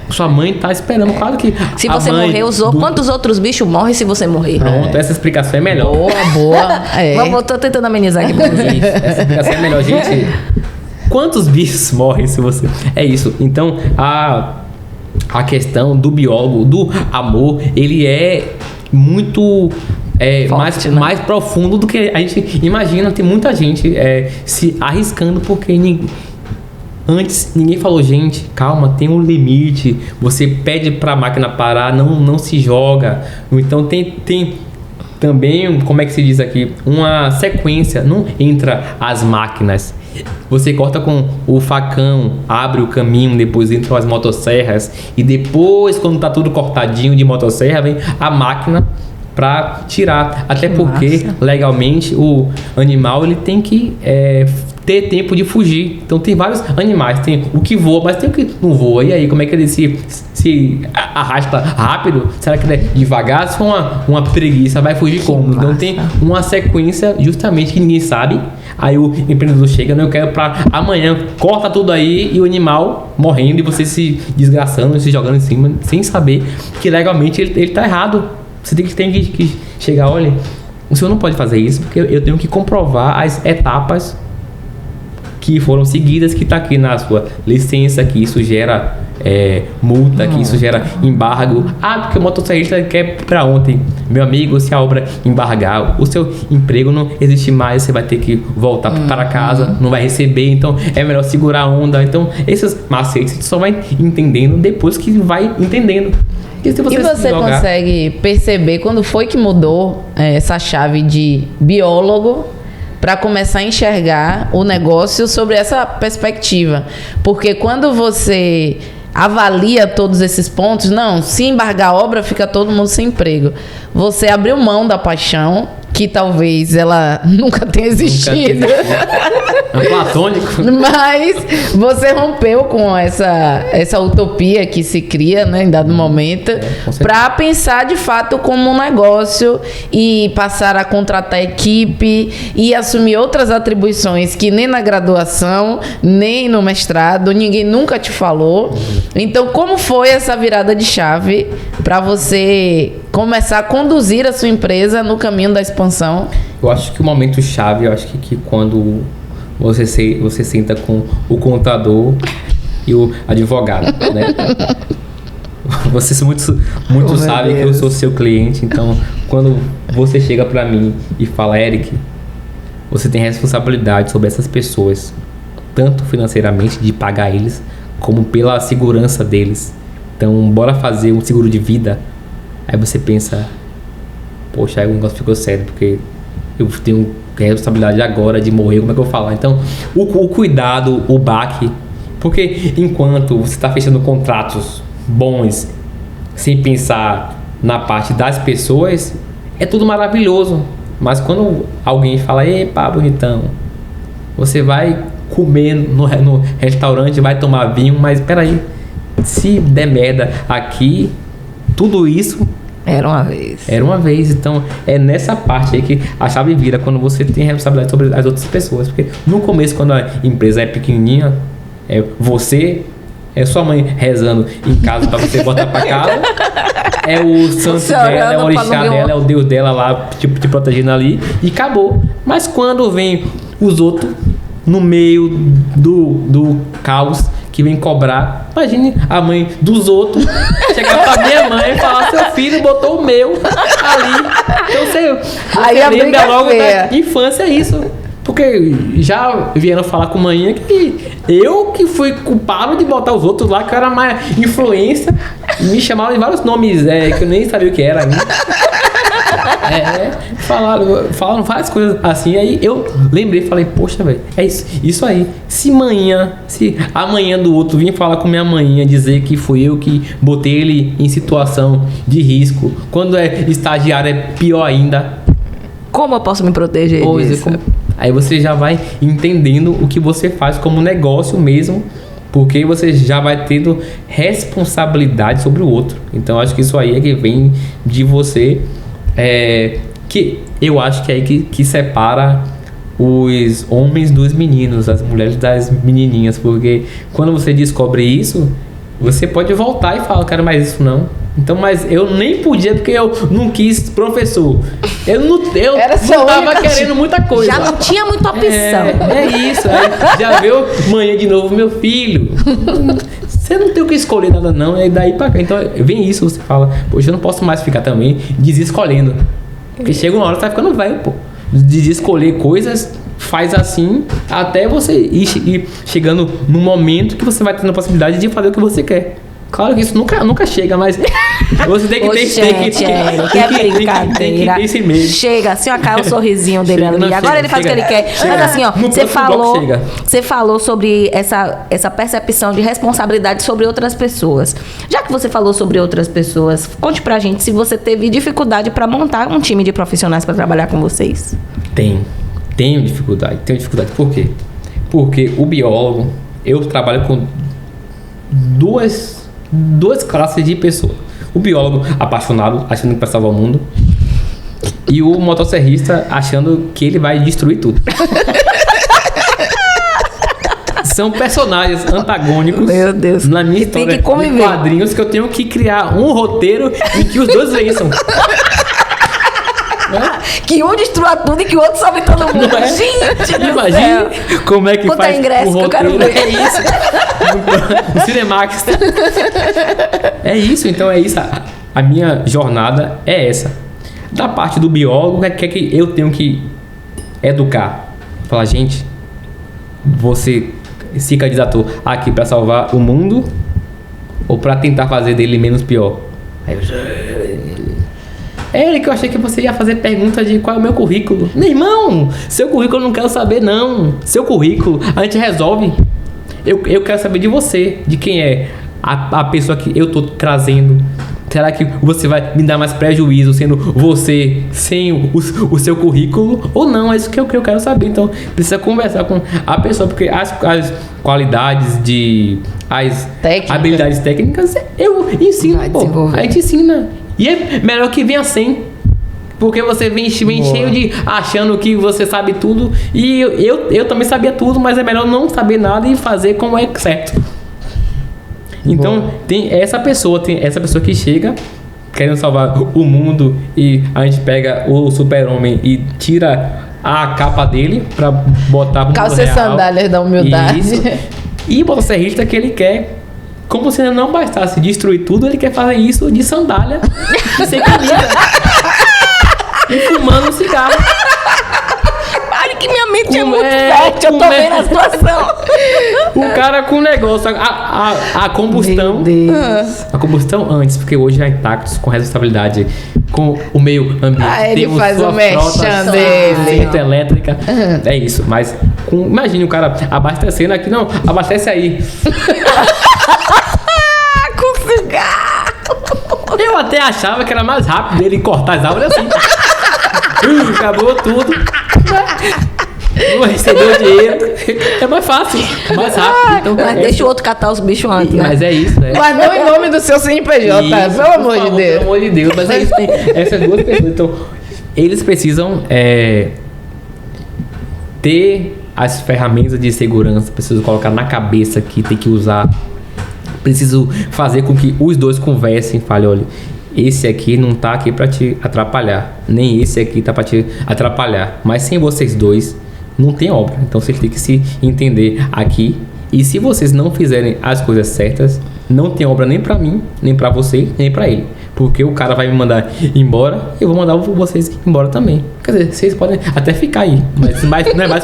sua mãe tá esperando. Claro que se você morrer, quantos outros bichos morrem se você morrer? Pronto, essa explicação é melhor. Boa. Eu tô tentando amenizar aqui pra vocês. Essa explicação é melhor, gente. Quantos bichos morrem se você... É isso. Então, a questão do biólogo, do amor, ele é muito forte, mais profundo do que a gente imagina. Tem muita gente se arriscando porque antes ninguém falou, gente, calma, tem um limite. Você pede para a máquina parar, não se joga. Então tem também, como é que se diz aqui, uma sequência, não entra as máquinas. Você corta com o facão, abre o caminho, depois entram as motosserras e depois, quando tá tudo cortadinho de motosserra, vem a máquina para tirar. Até porque, legalmente, o animal ele tem que ter tempo de fugir. Então tem vários animais, tem o que voa, mas tem o que não voa. E aí, como é que ele se arrasta rápido? Será que ele é devagar? Se for uma preguiça, vai fugir como? Então tem uma sequência justamente que ninguém sabe. Aí o empreendedor chega, eu quero para amanhã, corta tudo aí e o animal morrendo e você se desgraçando, se jogando em cima, sem saber que legalmente ele tá errado. Você tem que chegar, olha, o senhor não pode fazer isso porque eu tenho que comprovar as etapas que foram seguidas, que está aqui na sua licença, que isso gera multa, que isso gera embargo. Porque o motosserrista quer para ontem. Meu amigo, se a obra embargar, o seu emprego não existe mais, você vai ter que voltar para casa, não vai receber, então é melhor segurar a onda. Então esses macetes você só vai entendendo depois que vai entendendo. E você consegue perceber quando foi que mudou essa chave de biólogo para começar a enxergar o negócio sobre essa perspectiva? Porque quando você avalia todos esses pontos. Não, se embargar a obra, fica todo mundo sem emprego. Você abriu mão da paixão, que talvez ela nunca tenha existido. É platônico. Mas você rompeu com essa utopia que se cria, né, em dado momento, para pensar de fato como um negócio e passar a contratar equipe e assumir outras atribuições que nem na graduação, nem no mestrado, ninguém nunca te falou. Então, como foi essa virada de chave para você começar a conduzir a sua empresa no caminho da expansão? Eu acho que o momento chave, eu acho que quando você senta com o contador e o advogado, né? Vocês muito sabem que eu sou seu cliente, então quando você chega para mim e fala, Eric, você tem responsabilidade sobre essas pessoas, tanto financeiramente de pagar eles, como pela segurança deles. Então, bora fazer um seguro de vida. Aí você pensa, poxa, aí o negócio ficou sério, porque eu tenho responsabilidade agora de morrer, como é que eu vou falar? Então, o cuidado, o baque, porque enquanto você está fechando contratos bons, sem pensar na parte das pessoas, é tudo maravilhoso. Mas quando alguém fala, epa, bonitão, você vai comer no restaurante, vai tomar vinho, mas peraí, se der merda aqui, tudo isso era uma vez. Era uma vez. Então, é nessa parte aí que a chave vira, quando você tem responsabilidade sobre as outras pessoas. Porque no começo, quando a empresa é pequenininha, é você, é sua mãe rezando em casa para você voltar para casa, é o santo dela, é o orixá dela, é o Deus dela lá te protegendo ali, e acabou. Mas quando vem os outros no meio do caos, que vem cobrar, imagine a mãe dos outros chegar pra minha mãe e falar, seu filho botou o meu ali. Então você lembra logo da infância isso. Porque já vieram falar com manhã que eu que fui culpado de botar os outros lá, que eu era mais influência, me chamaram de vários nomes que eu nem sabia o que era. Né? Falaram várias coisas assim, aí eu lembrei, falei, poxa, velho, é isso aí. Se amanhã do outro vir falar com minha manhã, dizer que fui eu que botei ele em situação de risco, quando é estagiário é pior ainda. Como eu posso me proteger disso? Aí você já vai entendendo o que você faz como negócio mesmo, porque você já vai tendo responsabilidade sobre o outro. Então acho que isso aí é que vem de você, que eu acho que é aí que separa os homens dos meninos, as mulheres das menininhas, porque quando você descobre isso, você pode voltar e falar, quero mais isso não. Então, mas eu nem podia, porque eu não quis professor. Eu não tava querendo muita coisa. Já não tinha muita opção. É isso. Aí já veio manhã de novo, meu filho. Você não tem o que escolher nada não, é daí pra cá. Então, vem isso, você fala, poxa, eu não posso mais ficar também desescolhendo. Porque chega uma hora que você tá ficando velho, pô. De escolher coisas, faz assim, até você ir chegando no momento que você vai tendo a possibilidade de fazer o que você quer. Claro que isso nunca chega, mas você tem que ter esse medo. Chega, assim, ó, cai o sorrisinho dele ali. Agora ele faz o que ele quer. Mas assim, ó, você falou sobre essa percepção de responsabilidade sobre outras pessoas. Já que você falou sobre outras pessoas, conte pra gente se você teve dificuldade pra montar um time de profissionais pra trabalhar com vocês. Tenho dificuldade. Por quê? Porque o biólogo, eu trabalho com duas classes de pessoas. O biólogo apaixonado, achando que vai salvar o mundo, e o motosserrista achando que ele vai destruir tudo. São personagens antagônicos. Meu Deus. Na minha história de quadrinhos, que eu tenho que criar um roteiro em que os dois vençam. Que um destrua tudo e que o outro salve todo mundo. Não é? Gente, imagine como é que quanto faz ingresso o roteiro. Que eu quero ver. É isso. No Cinemax. É isso, então é isso. A minha jornada é essa. Da parte do biólogo, é que eu tenho que educar. Falar, gente, você se candidatou aqui para salvar o mundo ou para tentar fazer dele menos pior? Aí eu... Eric, eu achei que você ia fazer pergunta de qual é o meu currículo. Meu irmão, seu currículo eu não quero saber, não. Seu currículo a gente resolve. Eu quero saber de você, de quem é a pessoa que eu tô trazendo? Será que você vai me dar mais prejuízo sendo você sem o seu currículo? Ou não? É isso que eu quero saber. Então, precisa conversar com a pessoa, porque as qualidades as habilidades técnicas, eu ensino, pô. A gente ensina. E é melhor que venha sem. Porque você vem cheio de achando que você sabe tudo. E eu também sabia tudo, mas é melhor não saber nada e fazer como é certo. Então, tem essa pessoa que chega querendo salvar o mundo e a gente pega o super-homem e tira a capa dele pra botar pro calça e sandálias da humildade. Isso. E bota serrista que ele quer, como se não bastasse destruir tudo, ele quer fazer isso de sandália e sem camisa. E fumando um cigarro. Olha que minha mente é muito fértil, eu tô vendo a situação. O cara com o negócio, a combustão. A combustão antes, porque hoje é intactos, com responsabilidade com o meio ambiente. Ele faz o merchan dele. Elétrica. É isso, mas imagine o cara abastecendo aqui, não, abastece aí. Com cigarro. Eu até achava que era mais rápido ele cortar as árvores assim. Acabou tudo. Vou receber o dinheiro. É mais fácil, mais rápido. Então, mas deixa o outro catar os bichos antes, né? Mas é isso, né? Mas não em nome do seu CNPJ, isso, pelo amor de Deus. Pelo amor de Deus, mas é isso. Tem essas duas pessoas. Então, eles precisam ter as ferramentas de segurança, precisam colocar na cabeça que tem que usar. Preciso fazer com que os dois conversem e falem, olha, esse aqui não tá aqui pra te atrapalhar, nem esse aqui tá pra te atrapalhar, mas sem vocês dois não tem obra, então vocês têm que se entender aqui, e se vocês não fizerem as coisas certas, não tem obra nem pra mim, nem pra você, nem pra ele, porque o cara vai me mandar embora, eu vou mandar vocês embora também. Quer dizer, vocês podem até ficar aí, mas não é mais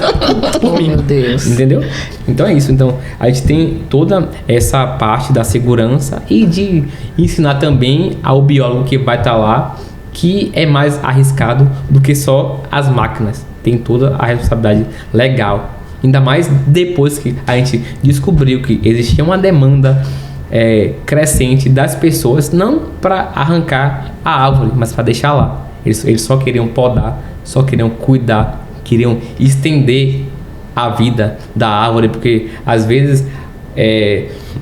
por mim. Meu Deus. Entendeu? Então é isso. Então a gente tem toda essa parte da segurança e de ensinar também ao biólogo que vai estar lá que é mais arriscado do que só as máquinas. Tem toda a responsabilidade legal. Ainda mais depois que a gente descobriu que existia uma demanda crescente das pessoas, não para arrancar a árvore, mas para deixar lá. Eles só queriam podar, só queriam cuidar, queriam estender a vida da árvore, porque às vezes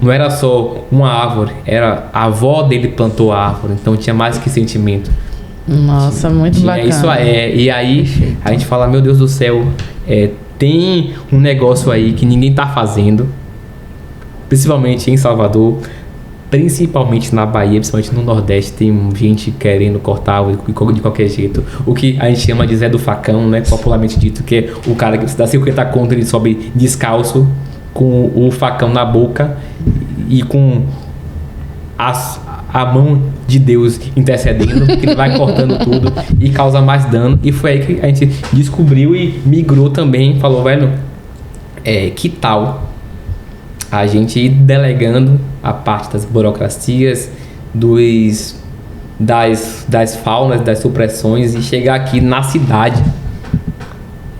não era só uma árvore, era a avó dele plantou a árvore, então tinha mais que sentimento. Nossa, muito bacana. Isso e aí a gente fala, meu Deus do céu, tem um negócio aí que ninguém tá fazendo, principalmente em Salvador, principalmente na Bahia, principalmente no Nordeste, tem gente querendo cortar de qualquer jeito. O que a gente chama de Zé do Facão, né? Popularmente dito, que é o cara que se dá 50 conto, ele sobe descalço, com o facão na boca e com a mão de Deus intercedendo, que ele vai cortando tudo e causa mais dano. E foi aí que a gente descobriu e migrou também, falou, velho, que tal a gente ir delegando a parte das burocracias, das faunas, das supressões e chegar aqui na cidade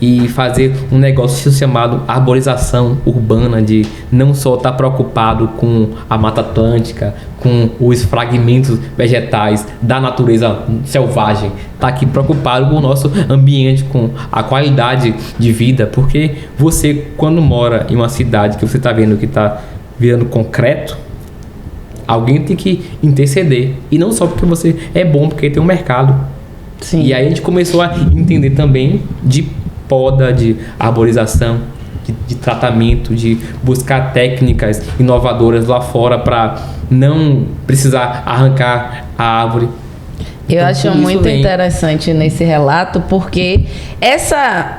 e fazer um negócio chamado arborização urbana, de não só estar preocupado com a Mata Atlântica, com os fragmentos vegetais da natureza selvagem, tá aqui preocupado com o nosso ambiente, com a qualidade de vida, porque você, quando mora em uma cidade que você está vendo que está virando concreto, alguém tem que interceder, e não só porque você é bom, porque tem um mercado. Sim. E aí a gente começou a entender também de poda, de arborização, de tratamento, de buscar técnicas inovadoras lá fora para não precisar arrancar a árvore. Eu Então, acho muito interessante nesse relato, porque essa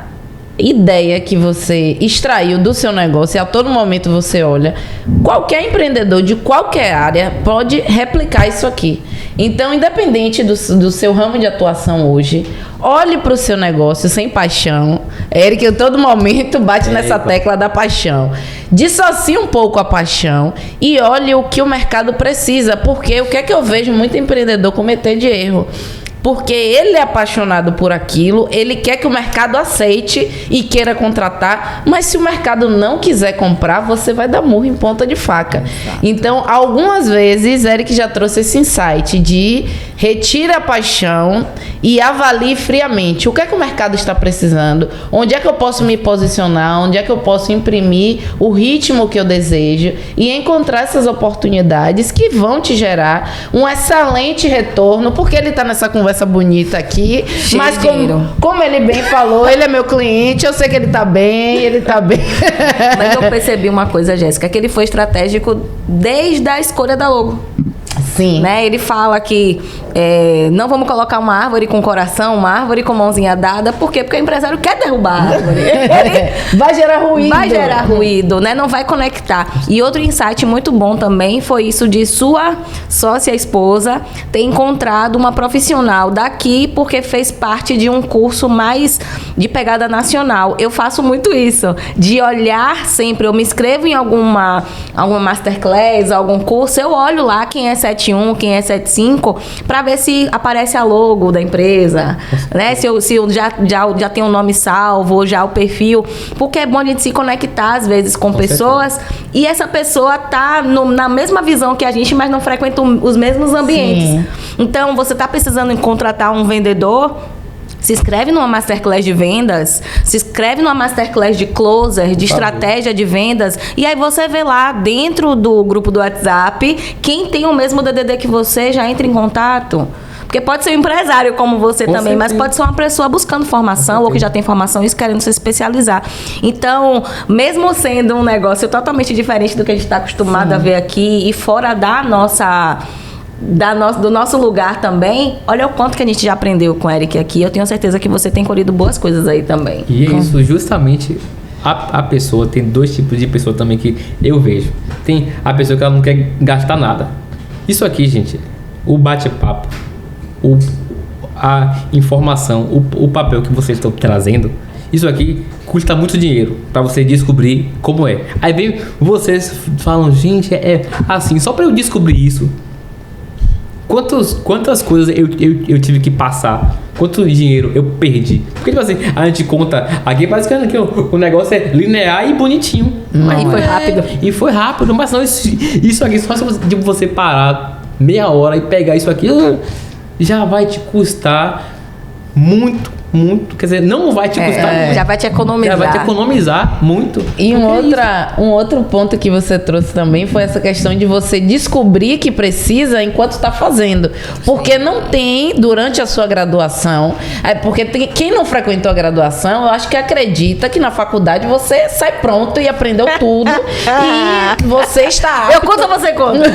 ideia que você extraiu do seu negócio e a todo momento você olha, qualquer empreendedor de qualquer área pode replicar isso aqui. Então, independente do seu ramo de atuação hoje, olhe para o seu negócio sem paixão. Eric, em todo momento bate nessa tecla da paixão. Dissocie um pouco a paixão e olhe o que o mercado precisa, porque o que é que eu vejo muito empreendedor cometer de erro? porque ele é apaixonado por aquilo, ele quer que o mercado aceite e queira contratar, mas se o mercado não quiser comprar, você vai dar murro em ponta de faca. Exato. Então, algumas vezes, Eric já trouxe esse insight de retire a paixão e avalie friamente o que é que o mercado está precisando, onde é que eu posso me posicionar, onde é que eu posso imprimir o ritmo que eu desejo e encontrar essas oportunidades que vão te gerar um excelente retorno, porque ele está nessa conversa bonita aqui, mas como ele bem falou, ele é meu cliente, eu sei que ele está bem. Mas eu percebi uma coisa, Jéssica, que ele foi estratégico desde a escolha da logo. Sim. Né? Ele fala que não vamos colocar uma árvore com coração, uma árvore com mãozinha dada. Por quê? Porque o empresário quer derrubar a árvore. Vai gerar ruído. Vai gerar ruído, né? Não vai conectar. E outro insight muito bom também foi isso de sua sócia esposa ter encontrado uma profissional daqui porque fez parte de um curso mais de pegada nacional. Eu faço muito isso, de olhar sempre, eu me inscrevo em alguma masterclass, algum curso, eu olho lá quem é 71, quem é 75, para ver se aparece a logo da empresa, né? Se eu já tenho o nome salvo, ou já o perfil, porque é bom a gente se conectar às vezes com pessoas certeza. E essa pessoa tá na mesma visão que a gente, mas não frequenta os mesmos ambientes. Sim. Então, você tá precisando contratar um vendedor, se inscreve numa masterclass de vendas, se inscreve numa masterclass de closer, de estratégia de vendas, e aí você vê lá dentro do grupo do WhatsApp, quem tem o mesmo DDD que você, já entra em contato. Porque pode ser um empresário como você também, mas pode ser uma pessoa buscando formação ou que já tem formação e querendo se especializar. Então, mesmo sendo um negócio totalmente diferente do que a gente está acostumado a ver aqui e fora do nosso lugar também, olha o quanto que a gente já aprendeu com o Eric aqui. Eu tenho certeza que você tem colhido boas coisas aí também. E é isso, justamente a pessoa, tem dois tipos de pessoa também que eu vejo. Tem a pessoa que ela não quer gastar nada. Isso aqui, gente, o bate-papo, a informação, o papel que vocês estão trazendo, isso aqui custa muito dinheiro para você descobrir como é. Aí vem vocês falam, gente, é assim, só para eu descobrir isso. Quantas coisas eu tive que passar? Quanto dinheiro eu perdi? Porque, tipo assim, a gente conta aqui, basicamente, que o negócio é linear e bonitinho. Mas foi rápido. E foi rápido, mas não, isso aqui, só se você parar meia hora e pegar isso aqui, já vai te custar muito, quer dizer, não vai te custar muito. Já vai te economizar. Já vai te economizar muito. E um outro ponto que você trouxe também foi essa questão de você descobrir que precisa enquanto está fazendo. Porque não tem, durante a sua graduação, porque quem não frequentou a graduação, eu acho que acredita que na faculdade você sai pronto e aprendeu tudo e você está apto. Eu conto ou você conta?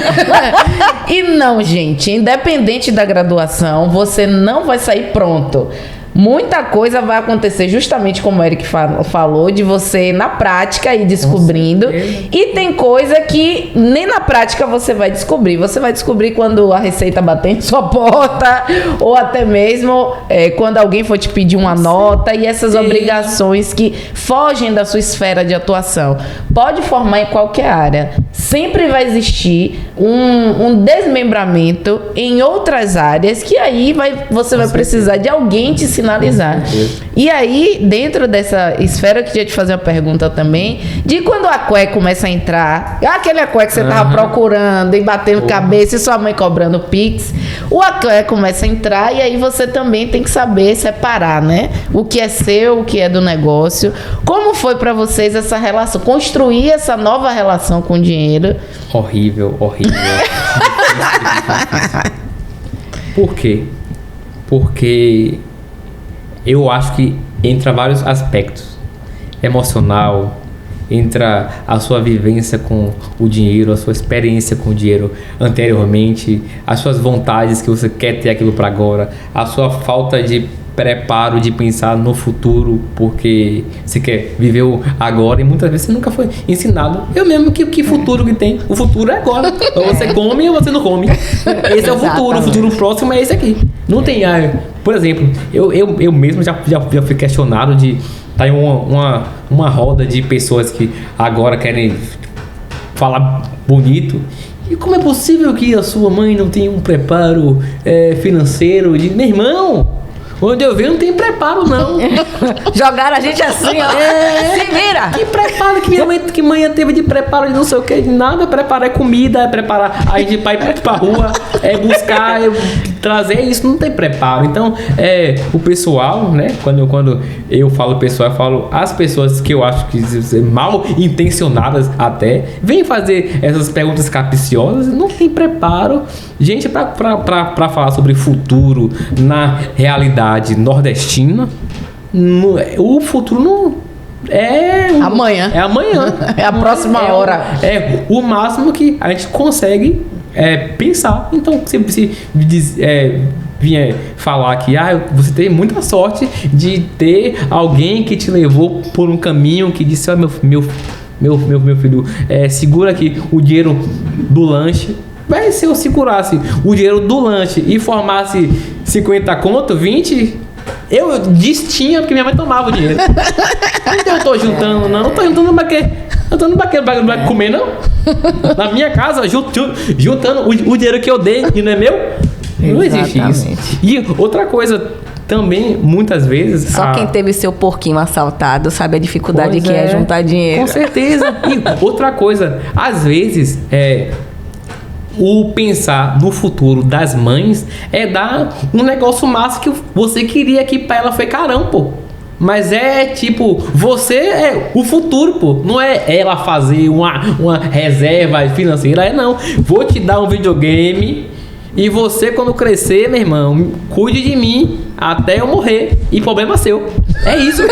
E não, gente, independente da graduação, você não vai sair pronto. Muita coisa vai acontecer justamente como o Eric falou, de você na prática ir descobrindo. E tem coisa que nem na prática você vai descobrir. Você vai descobrir quando a receita bater em sua porta, ou até mesmo quando alguém for te pedir uma nota, e essas obrigações que fogem da sua esfera de atuação. Pode formar em qualquer área. Sempre vai existir um desmembramento em outras áreas que aí você vai precisar de alguém te sinalizar. E aí, dentro dessa esfera, eu queria te fazer uma pergunta também, de quando a cueca começa a entrar, aquele cueca que você tava procurando e batendo cabeça e sua mãe cobrando Pix, o cueca começa a entrar e aí você também tem que saber separar, né? O que é seu, o que é do negócio. Como foi pra vocês essa relação, construir essa nova relação com o dinheiro? Horrível. Por quê? Porque eu acho que entra vários aspectos. Emocional, entra a sua vivência com o dinheiro, a sua experiência com o dinheiro anteriormente, as suas vontades que você quer ter aquilo para agora, a sua falta de preparo de pensar no futuro, porque você quer viver o agora e muitas vezes você nunca foi ensinado. Eu mesmo, que futuro que tem? O futuro é agora. Ou você come ou você não come. Esse é o futuro. O futuro próximo é esse aqui. Não tem... Por exemplo, eu mesmo já fui questionado de estar em uma roda de pessoas que agora querem falar bonito E como é possível que a sua mãe não tenha um preparo financeiro? Meu irmão, onde eu venho não tem preparo, não. Jogaram a gente assim, ó. Se vira! Que preparo que mãe teve de preparo de não sei o que, de nada. Preparo é comida, é preparar a gente pra ir pra rua, é buscar, trazer, isso não tem preparo. Então, o pessoal, né? Quando eu falo pessoal, eu falo as pessoas que eu acho que mal intencionadas até, vêm fazer essas perguntas capciosas, não tem preparo. Gente, pra falar sobre futuro na realidade nordestina, o futuro não é amanhã. É amanhã. É a próxima hora. É o máximo que a gente consegue pensar. Então, se vinha falar que você teve muita sorte de ter alguém que te levou por um caminho, que disse: meu filho, segura aqui o dinheiro do lanche. Mas se eu segurasse o dinheiro do lanche e formasse 50 conto, 20, eu destinha porque minha mãe tomava o dinheiro. Então eu tô juntando, não tô juntando pra quê? Eu tô juntando pra comer, não? Na minha casa, juntando o dinheiro que eu dei e não é meu? Não existe isso. E outra coisa também, muitas vezes... Só quem teve seu porquinho assaltado sabe a dificuldade que é juntar dinheiro. Com certeza. E outra coisa, às vezes... o pensar no futuro das mães é dar um negócio massa que você queria que pra ela foi carão, pô. Mas tipo, você é o futuro, pô. Não é ela fazer uma reserva financeira, não. Vou te dar um videogame e você, quando crescer, meu irmão, cuide de mim até eu morrer. E problema seu. É isso.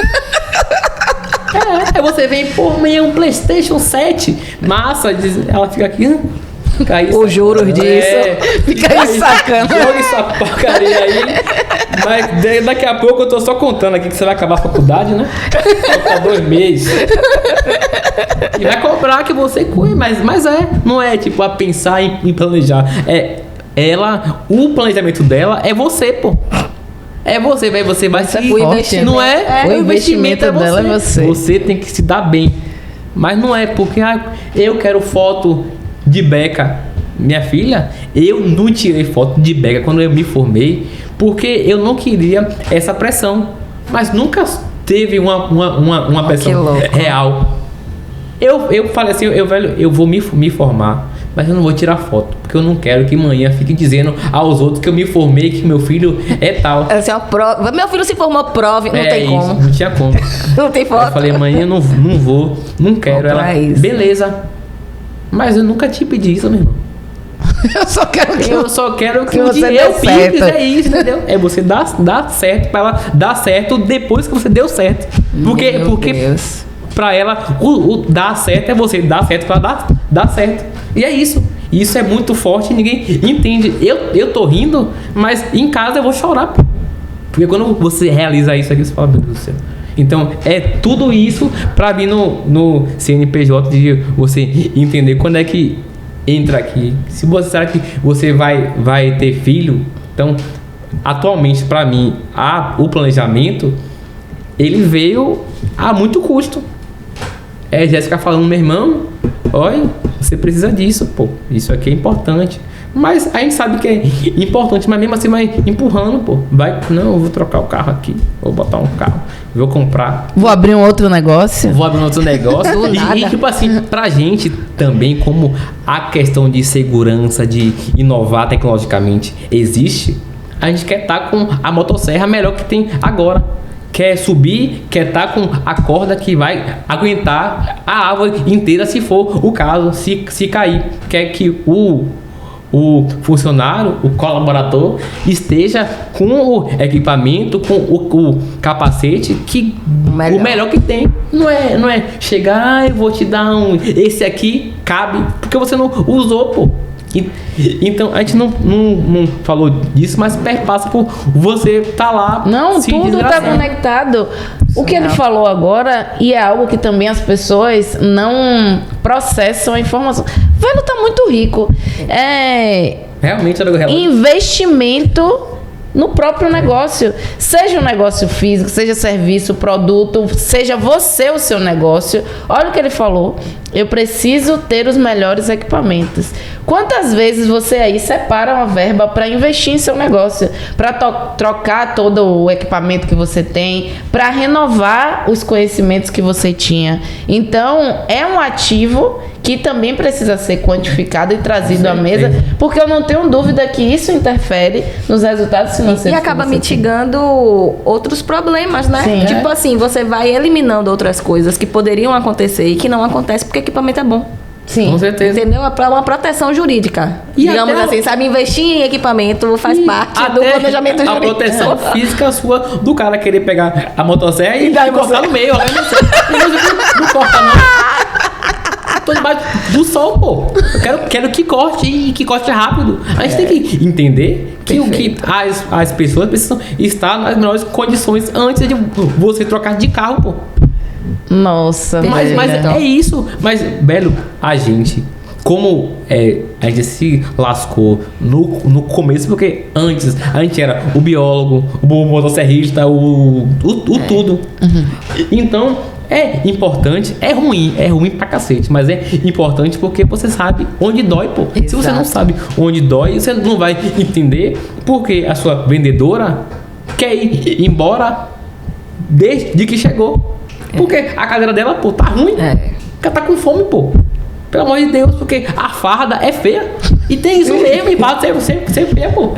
Aí você vem, pô, amanhã um PlayStation 7. Massa, ela fica aqui... Os juros disso. Fica aí sacando. Joga essa porcaria aí. Mas daqui a pouco eu tô só contando aqui que você vai acabar a faculdade, né? Falta 2 meses. E vai cobrar que você cuide, mas não é tipo a pensar em planejar. O planejamento dela é você, pô. É você vai se... O investimento, não é? O investimento dela é você. Você tem que se dar bem. Mas não é porque eu quero foto de beca. Minha filha, eu não tirei foto de beca quando eu me formei porque eu não queria essa pressão. Mas nunca teve uma pressão real. Eu falei assim, eu vou me formar, mas eu não vou tirar foto, porque eu não quero que amanhã fique dizendo aos outros que eu me formei, que meu filho é tal. Assim, meu filho se formou, prove, não tem isso, como. Não tinha como. Não tem foto. Eu falei, amanhã não vou, não quero. Ela, beleza. Mas eu nunca te pedi isso, meu irmão. Eu só quero que você dê certo. É isso, entendeu? É você dar certo pra ela dar certo depois que você deu certo. Porque pra ela o dar certo é você dar certo pra dar certo. E é isso. Isso é muito forte e ninguém entende. Eu tô rindo, mas em casa eu vou chorar. Porque quando você realiza isso aqui, você fala, meu Deus do céu. Então, é tudo isso pra vir no CNPJ de você entender quando é que entra aqui. Se você sabe que você vai ter filho, então, atualmente, pra mim, o planejamento, ele veio a muito custo. Jéssica falando, meu irmão, olha, você precisa disso, pô, isso aqui é importante. Mas a gente sabe que é importante, mas mesmo assim vai empurrando, pô. Não, eu vou trocar o carro aqui, vou botar um carro, vou comprar. Vou abrir um outro negócio. E tipo assim, pra gente também, como a questão de segurança, de inovar tecnologicamente existe, a gente quer estar com a motosserra melhor que tem agora. Quer subir, quer estar com a corda que vai aguentar a árvore inteira se for o caso, se cair. Quer que o funcionário, o colaborador, esteja com o equipamento, com o capacete o melhor que tem. Não é chegar, eu vou te dar esse aqui cabe, porque você não usou, pô. Então a gente não falou disso, mas perpassa por você tá lá. Não, tudo tá conectado. O que ele falou agora, e é algo que também as pessoas não processam a informação. O velho tá muito rico. Realmente era investimento no próprio negócio. Seja um negócio físico, seja serviço, produto, seja você o seu negócio. Olha o que ele falou. eu preciso ter os melhores equipamentos. Quantas vezes você aí separa uma verba para investir em seu negócio, para trocar todo o equipamento que você tem, para renovar os conhecimentos que você tinha? Então, é um ativo que também precisa ser quantificado e trazido à mesa, porque eu não tenho dúvida que isso interfere nos resultados financeiros. E acaba mitigando outros problemas, né? Sim, tipo assim, você vai eliminando outras coisas que poderiam acontecer e que não acontecem porque o equipamento é bom. Sim. Com certeza. Entendeu? É para uma proteção jurídica. E digamos até assim, sabe? Investir em equipamento faz parte do planejamento jurídico. A proteção física sua do cara querer pegar a motosserra e cortar no meio. Não corta não. Tô debaixo do sol, pô. Eu quero que corte e que corte rápido. A gente tem que entender que as pessoas precisam estar nas melhores condições antes de você trocar de carro, pô. Nossa, mas é isso. Mas, velho, a gente, como a gente se lascou no começo, porque antes a gente era o biólogo, o motosserrista, o tudo. Uhum. Então, é importante, é ruim pra cacete, mas é importante porque você sabe onde dói, pô. Exato. Se você não sabe onde dói, você não vai entender porque a sua vendedora quer ir embora desde que chegou. Porque a cadeira dela, pô, tá ruim. Porque ela tá com fome, pô. Pelo amor de Deus, porque a farda é feia. E tem isso mesmo, e farda ser feia, pô.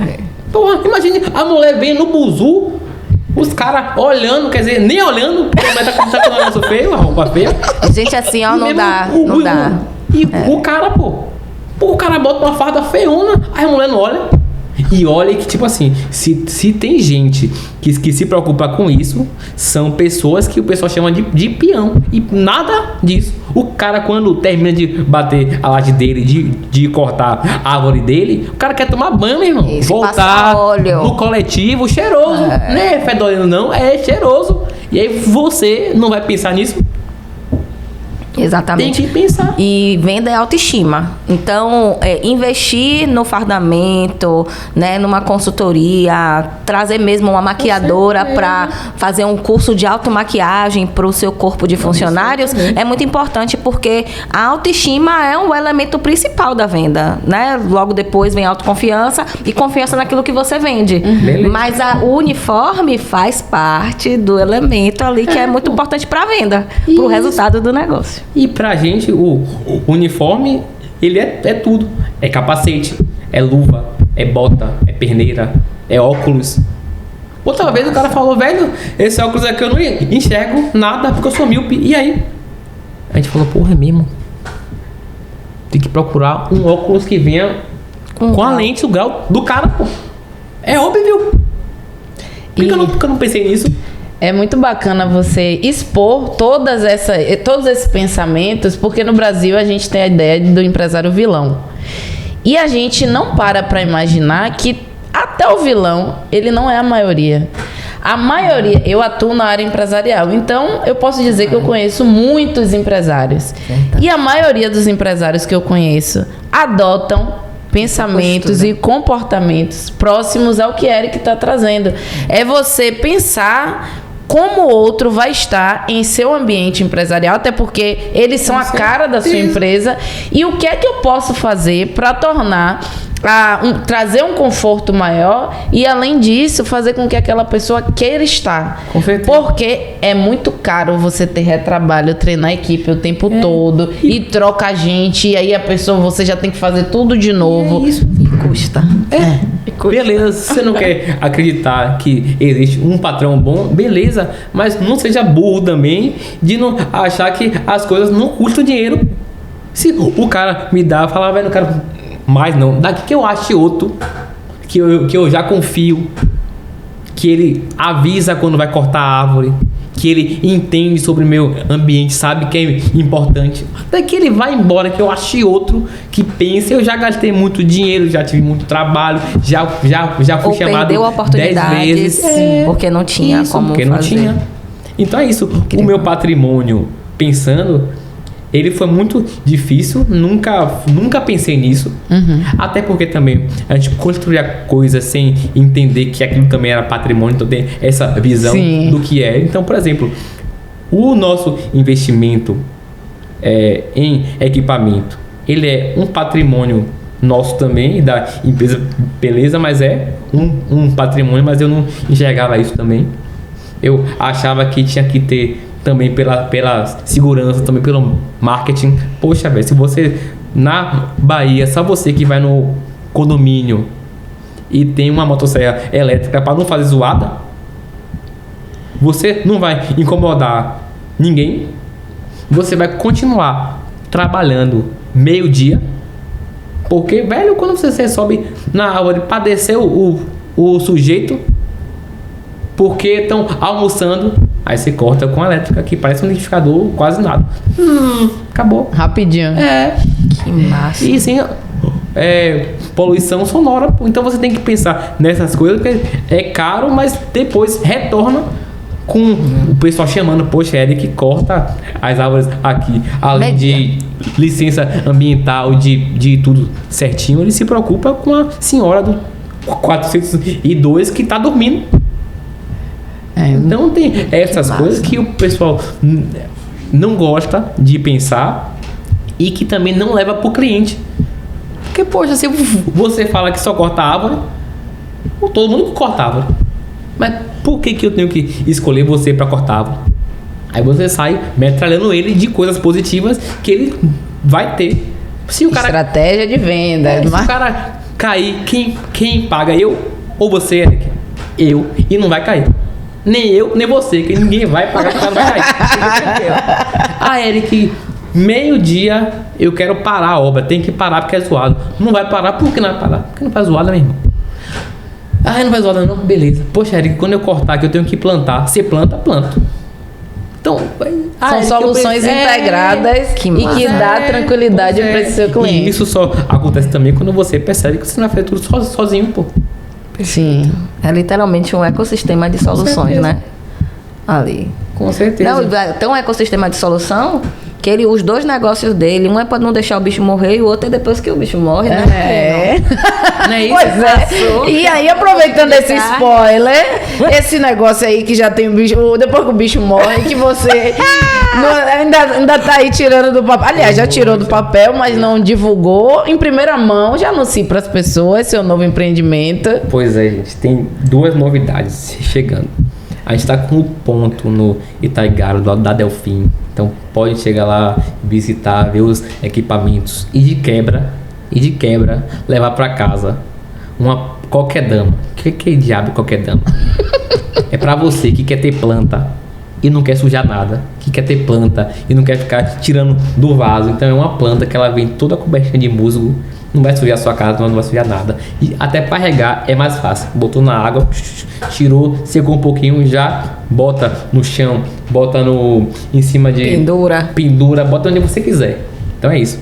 Porra, imagine a mulher vem no buzu, os caras olhando, quer dizer, nem olhando, porque a mulher tá com o negócio feio, a roupa feia. Gente, assim, ó, não dá. O cara, pô, o cara bota uma farda feiona, aí a mulher não olha. E olha que, tipo assim, se tem gente que se preocupa com isso, são pessoas que o pessoal chama de peão. E nada disso. O cara, quando termina de bater a laje dele, de cortar a árvore dele, o cara quer tomar banho, meu irmão. Isso, voltar no coletivo, cheiroso. Não é fedorento, não, é cheiroso. E aí você não vai pensar nisso? Exatamente. Tem que pensar. E venda é autoestima. Então, investir no fardamento, né, numa consultoria, trazer mesmo uma maquiadora para fazer um curso de automaquiagem para o seu corpo de funcionários é muito importante, porque a autoestima é um elemento principal da venda, né? Logo depois vem autoconfiança e confiança naquilo que você vende. Mas o uniforme faz parte do elemento ali que é muito importante para a venda, para o resultado do negócio. E pra gente, o uniforme, ele é tudo. É capacete, é luva, é bota, é perneira, é óculos. Outra vez o cara falou, velho, esse óculos aqui eu não enxergo nada porque eu sou míope. E aí? A gente falou, porra, é mesmo. Tem que procurar um óculos que venha com a lente, o grau do cara, pô. É óbvio. Por que eu não pensei nisso? É muito bacana você expor todos esses pensamentos, porque no Brasil a gente tem a ideia do empresário vilão. E a gente não para imaginar que até o vilão, ele não é a maioria. A maioria, eu atuo na área empresarial, então eu posso dizer que eu conheço muitos empresários. E a maioria dos empresários que eu conheço adotam pensamentos e comportamentos próximos ao que Eric está trazendo. É você pensar como o outro vai estar em seu ambiente empresarial, até porque eles são a cara da sua empresa. E o que é que eu posso fazer para tornar trazer um conforto maior e, além disso, fazer com que aquela pessoa queira estar. Porque é muito caro você ter retrabalho, treinar a equipe o tempo todo e troca a gente, e aí a pessoa, você já tem que fazer tudo de novo. E custa. Beleza, se você não quer acreditar que existe um patrão bom, beleza, mas não seja burro também de não achar que as coisas não custam dinheiro. Se o cara me dá, falar, velho, não quero mais não, daqui que eu ache outro que eu já confio, que ele avisa quando vai cortar a árvore, que ele entende sobre o meu ambiente, sabe que é importante, até que ele vai embora, que eu achei outro que pense. Eu já gastei muito dinheiro, já tive muito trabalho, já fui chamado 10 vezes, porque não tinha como fazer. Não tinha. Então é isso. Incrível. O meu patrimônio, pensando, ele foi muito difícil, nunca pensei nisso. Até porque também a gente construía coisas sem entender que aquilo também era patrimônio, então tem essa visão do que é. Então, por exemplo, o nosso investimento em equipamento, ele é um patrimônio nosso também, da empresa, beleza, mas é um patrimônio, mas eu não enxergava isso também. Eu achava que tinha que ter também pela segurança, também pelo marketing. Poxa, velho, se você na Bahia, só você que vai no condomínio e tem uma motosserra elétrica para não fazer zoada, você não vai incomodar ninguém, você vai continuar trabalhando meio-dia, porque, velho, quando você sobe na árvore para descer o sujeito, porque estão almoçando, aí você corta com a elétrica, que parece um liquidificador, quase nada. Acabou. Rapidinho. Que massa. E sim, poluição sonora. Então você tem que pensar nessas coisas, porque é caro, mas depois retorna com o pessoal chamando, poxa, Eric, corta as árvores aqui, além de licença ambiental, de tudo certinho, ele se preocupa com a senhora do 402 que tá dormindo. Então tem essas coisas que o pessoal não gosta de pensar e que também não leva pro cliente. Porque, poxa, se você fala que só corta árvore, todo mundo corta árvore. Mas por que eu tenho que escolher você para cortar árvore? Aí você sai metralhando ele de coisas positivas que ele vai ter. Se o cara, estratégia de venda. se o cara cair, quem paga? Eu ou você, Eric? Eu. E não vai cair. Nem eu, nem você, que ninguém vai pagar, porque não vai cair. Eric, meio-dia eu quero parar a obra, tem que parar porque é zoado. Não vai parar, por que não vai parar? Porque não faz zoada, meu irmão. Não faz zoada não, beleza. Poxa, Eric, quando eu cortar que eu tenho que plantar, você planta. Então, são soluções integradas e que dá tranquilidade para esse seu cliente. E isso só acontece também quando você percebe que você não vai fazer tudo sozinho, pô. Sim. É literalmente um ecossistema de soluções, né? Ali. Com certeza. Não, tem um ecossistema de solução que os dois negócios dele, um é para não deixar o bicho morrer e o outro é depois que o bicho morre, né? Não é isso? Pois é. E aí, aproveitando esse spoiler, esse negócio aí que já tem o bicho, depois que o bicho morre, que você ainda tá aí tirando do papel. Aliás, já tirou do papel, mas não divulgou. Em primeira mão, já anuncie para as pessoas seu novo empreendimento. Pois é, gente. Tem duas novidades chegando. A gente está com o ponto no Itaigaro, do lado da Delfim. Então pode chegar lá, visitar, ver os equipamentos. E de quebra, levar para casa uma qualquer dama. Que diabo qualquer dama? É para você que quer ter planta e não quer sujar nada. Que quer ter planta e não quer ficar tirando do vaso. Então é uma planta que ela vem toda cobertinha de musgo. Não vai sujar a sua casa, não vai sujar nada. E até para regar é mais fácil. Botou na água, tirou, secou um pouquinho, já bota no chão, bota em cima de pendura, bota onde você quiser. Então é isso.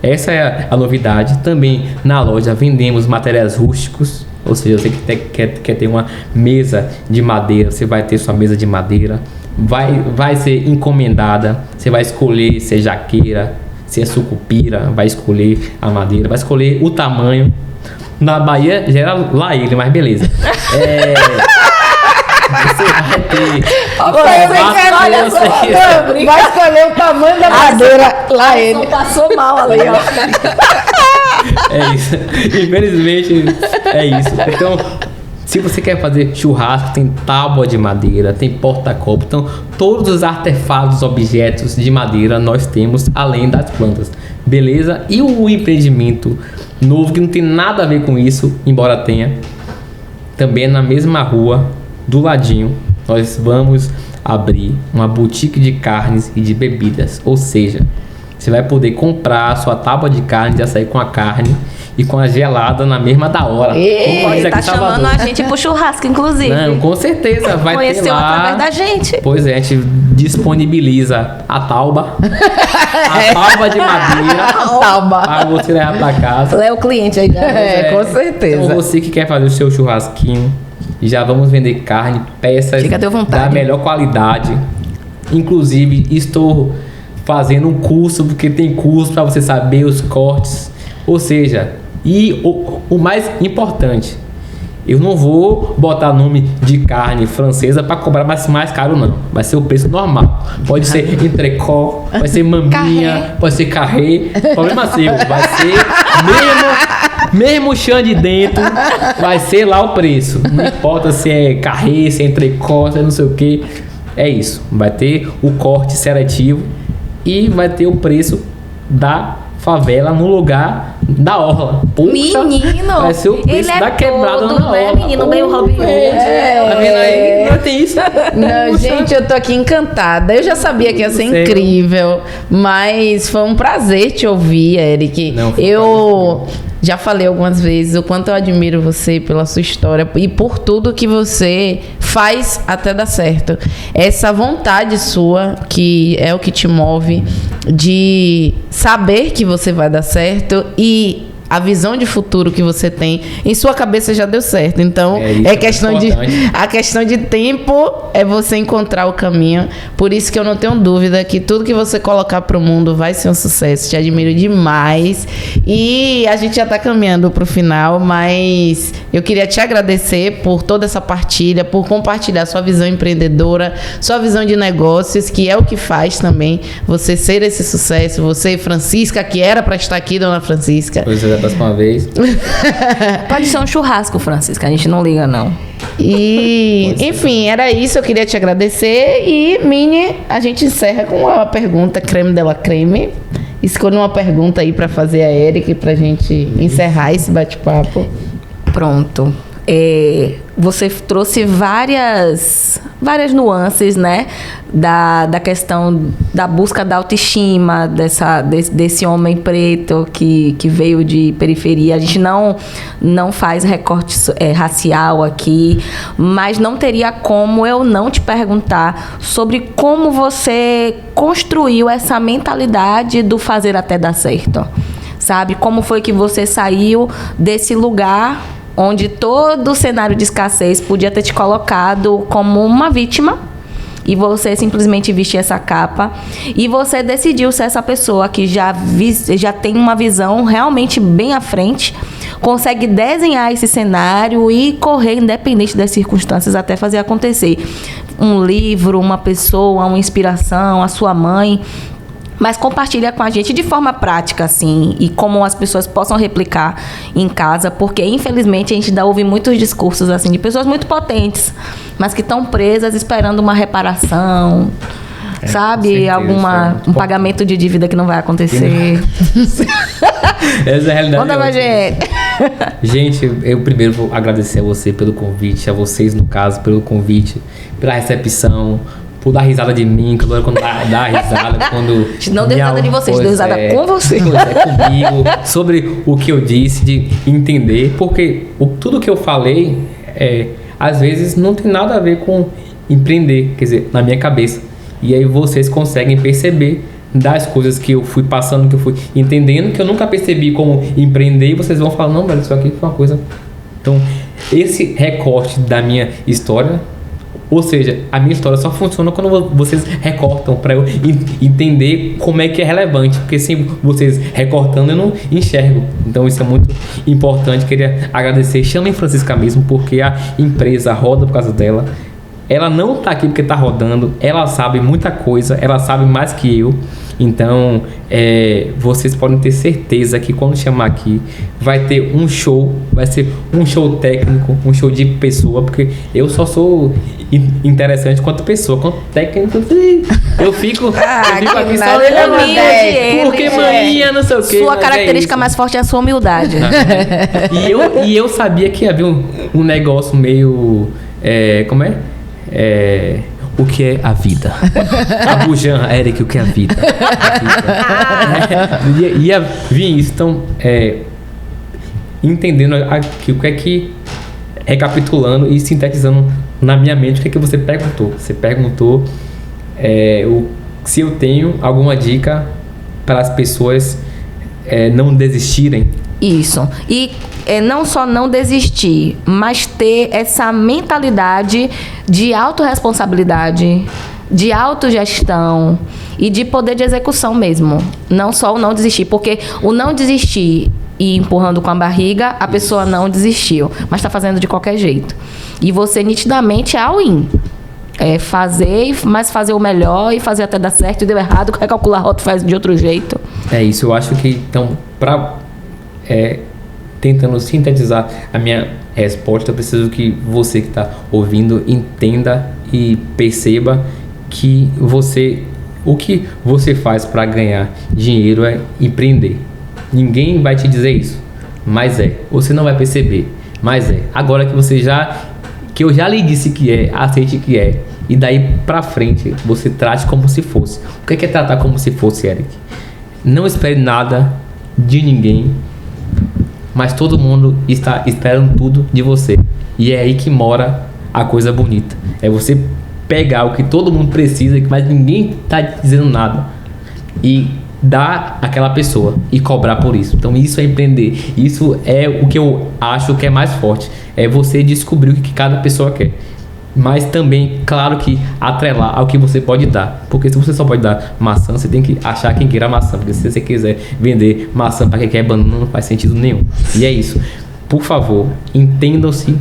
Essa é a novidade. Também na loja vendemos materiais rústicos. Ou seja, você que quer ter uma mesa de madeira, você vai ter sua mesa de madeira. Vai ser encomendada. Você vai escolher se é jaqueira, se é sucupira, vai escolher a madeira, vai escolher o tamanho. Na Bahia já era lá ele, mas beleza. Você vai ter. Vai escolher o tamanho da madeira lá ele. Passou mal ali, ó. É isso. Infelizmente é isso. Então, se você quer fazer churrasco, tem tábua de madeira, tem porta-copo. Então, todos os artefatos, objetos de madeira nós temos, além das plantas. Beleza? E o empreendimento novo, que não tem nada a ver com isso, embora tenha, também na mesma rua, do ladinho, nós vamos abrir uma boutique de carnes e de bebidas. Ou seja, você vai poder comprar a sua tábua de carne, já sair com a carne e com a gelada na mesma da hora. Ele tá chamando a gente pro churrasco, inclusive. Não, com certeza vai Conheceu ter lá. através da gente. Pois é, a gente disponibiliza a tauba, a tauba de madeira, para você levar pra casa. É o cliente aí. Com certeza. Então você que quer fazer o seu churrasquinho, já vamos vender carne, peças da melhor qualidade. Inclusive, estou fazendo um curso, porque tem curso para você saber os cortes. Ou seja, e o mais importante, Eu não vou botar nome de carne francesa para cobrar mais caro, não. Vai ser o preço normal. Pode ser entrecô, vai ser maminha, pode ser carré. Problema seu. Vai ser mesmo chão de dentro, vai ser lá o preço. Não importa se é carré, se é entrecô, se é não sei o que. É isso. Vai ter o corte seletivo e vai ter o preço da favela no lugar da orla. Puxa, menino, vai ser o preço da quebrada na orla. Menino, meio Robin Hood. Tá vendo aí? Não tem isso. Não, gente, eu tô aqui encantada. Eu já sabia que ia ser incrível, mas foi um prazer te ouvir, Eric. Não, eu já falei algumas vezes o quanto eu admiro você pela sua história e por tudo que você faz até dar certo. Essa vontade sua, que é o que te move, de saber que você vai dar certo e a visão de futuro que você tem em sua cabeça já deu certo. Então, é questão de a questão de tempo é você encontrar o caminho. Por isso que eu não tenho dúvida que tudo que você colocar pro mundo vai ser um sucesso. Te admiro demais. E a gente já tá caminhando pro final, mas eu queria te agradecer por toda essa partilha, por compartilhar sua visão empreendedora, sua visão de negócios, que é o que faz também você ser esse sucesso. Você, Francisca, que era para estar aqui, dona Francisca. Pois é, da próxima vez. Pode ser um churrasco, Francisca. A gente não liga, não. E, enfim, era isso. Eu queria te agradecer. E, Mini, a gente encerra com uma pergunta, creme de la creme. Escolha uma pergunta aí pra fazer a Eric, pra gente encerrar esse bate-papo. Pronto. Você trouxe várias nuances, né, da questão da busca da autoestima desse homem preto que veio de periferia. A gente não faz recorte racial aqui, mas não teria como eu não te perguntar sobre como você construiu essa mentalidade do fazer até dar certo, sabe? Como foi que você saiu desse lugar onde todo o cenário de escassez podia ter te colocado como uma vítima e você simplesmente vestiu essa capa e você decidiu ser essa pessoa que já tem uma visão realmente bem à frente, consegue desenhar esse cenário e correr independente das circunstâncias até fazer acontecer. Um livro, uma pessoa, uma inspiração, a sua mãe. Mas compartilha com a gente de forma prática, assim, e como as pessoas possam replicar em casa, porque, infelizmente, a gente ainda ouve muitos discursos, assim, de pessoas muito potentes, mas que estão presas esperando uma reparação, sabe? Um pagamento de dívida que não vai acontecer. Essa é a realidade. Conta pra gente. Gente, eu primeiro vou agradecer a você pelo convite, a vocês, no caso, pelo convite, pela recepção, por dar risada de mim, que eu adoro quando dá risada. Quando não deu risada de vocês, deu risada com você. Comigo, sobre o que eu disse, de entender, porque tudo que eu falei, às vezes não tem nada a ver com empreender, quer dizer, na minha cabeça. E aí vocês conseguem perceber das coisas que eu fui passando, que eu fui entendendo, que eu nunca percebi como empreender, e vocês vão falar, não, velho, isso aqui foi uma coisa... Então, esse recorte da minha história... Ou seja, a minha história só funciona quando vocês recortam para eu entender como é que é relevante. Porque sem vocês recortando, eu não enxergo. Então isso é muito importante. Queria agradecer. Chamem Francisca mesmo, porque a empresa roda por causa dela. Ela não tá aqui porque tá rodando. Ela sabe muita coisa. Ela sabe mais que eu. Então, vocês podem ter certeza que quando chamar aqui, vai ter um show. Vai ser um show técnico, um show de pessoa. Porque eu só sou interessante quanto pessoa. Quanto técnico, eu fico aqui só olhando. Porque maninha, não sei o quê. Sua característica mais forte é a sua humildade. E eu sabia que havia um negócio meio... como é? O que é a vida? A Bujan, Eric, o que é a vida? Ia vir isso. Então, entendendo aqui, o que é que... Recapitulando e sintetizando na minha mente, o que é que você perguntou? Você perguntou se eu tenho alguma dica para as pessoas não desistirem. Isso. E não só não desistir, mas ter essa mentalidade de autorresponsabilidade, de autogestão e de poder de execução mesmo. Não só o não desistir, porque o não desistir e empurrando com a barriga, a pessoa não desistiu, mas está fazendo de qualquer jeito. E você nitidamente é all-in. É fazer, mas fazer o melhor e fazer até dar certo, e deu errado, recalcular a rota e faz de outro jeito. É isso, eu acho que, então, tentando sintetizar a minha resposta, eu preciso que você que está ouvindo entenda e perceba que o que você faz para ganhar dinheiro é empreender. Ninguém vai te dizer isso, mas você não vai perceber, mas agora que eu já lhe disse que aceite que e daí pra frente você trate como se fosse. O que é tratar como se fosse, Eric? Não espere nada de ninguém, mas todo mundo está esperando tudo de você, e é aí que mora a coisa bonita. É você pegar o que todo mundo precisa, mas ninguém tá dizendo nada, e dar àquela pessoa e cobrar por isso. Então isso é empreender. Isso é o que eu acho que é mais forte. É você descobrir o que cada pessoa quer. Mas também, claro que atrelar ao que você pode dar. Porque se você só pode dar maçã, você tem que achar quem queira maçã. Porque se você quiser vender maçã para quem quer banana, não faz sentido nenhum. E é isso. Por favor, entendam-se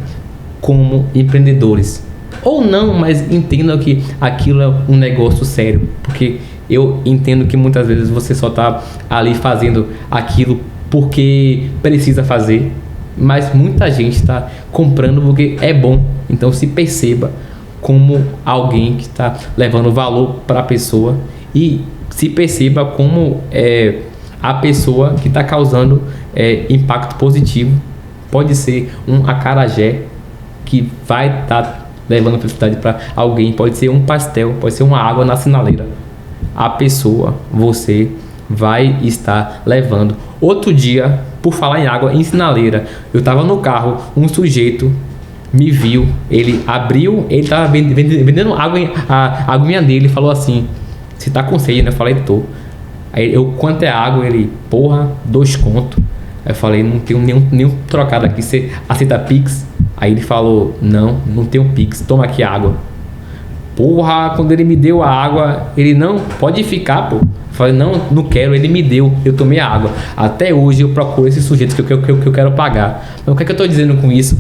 como empreendedores. Ou não, mas entendam que aquilo é um negócio sério. Porque eu entendo que muitas vezes você só está ali fazendo aquilo porque precisa fazer, mas muita gente está comprando porque é bom. Então se perceba como alguém que está levando valor para a pessoa, e se perceba como a pessoa que está causando impacto positivo. Pode ser um acarajé que vai estar levando felicidade para alguém, pode ser um pastel, pode ser uma água na sinaleira. A pessoa, você vai estar levando. Outro dia, por falar em água, em sinaleira, eu estava no carro, um sujeito me viu, ele abriu, ele estava vendendo água, a aguinha dele, falou assim: você tá com sede, né? Eu falei: tô. Aí eu: quanto é água? Ele: porra, 2 conto. Aí eu falei: não tenho nenhum trocado aqui, você aceita Pix? Aí ele falou: não tenho Pix, toma aqui água. Porra, quando ele me deu a água, ele: não, pode ficar, pô. Eu falei: não quero, ele me deu, eu tomei a água. Até hoje eu procuro esses sujeitos que eu quero pagar. Mas o que é que eu tô dizendo com isso?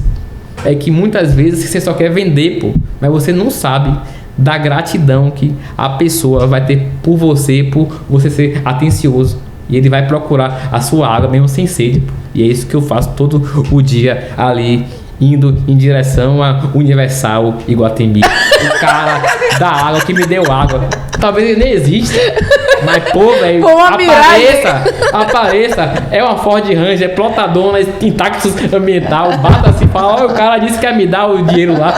É que muitas vezes você só quer vender, pô, mas você não sabe da gratidão que a pessoa vai ter por você ser atencioso. E ele vai procurar a sua água mesmo sem sede, pô. E é isso que eu faço todo o dia ali, indo em direção a Universal Iguatemi. O cara da água que me deu água, talvez ele nem exista, mas pô, velho, apareça, é uma Ford Ranger, plotadona, impacto ambiental, bata assim, fala: ó, o cara disse que ia me dar o dinheiro lá,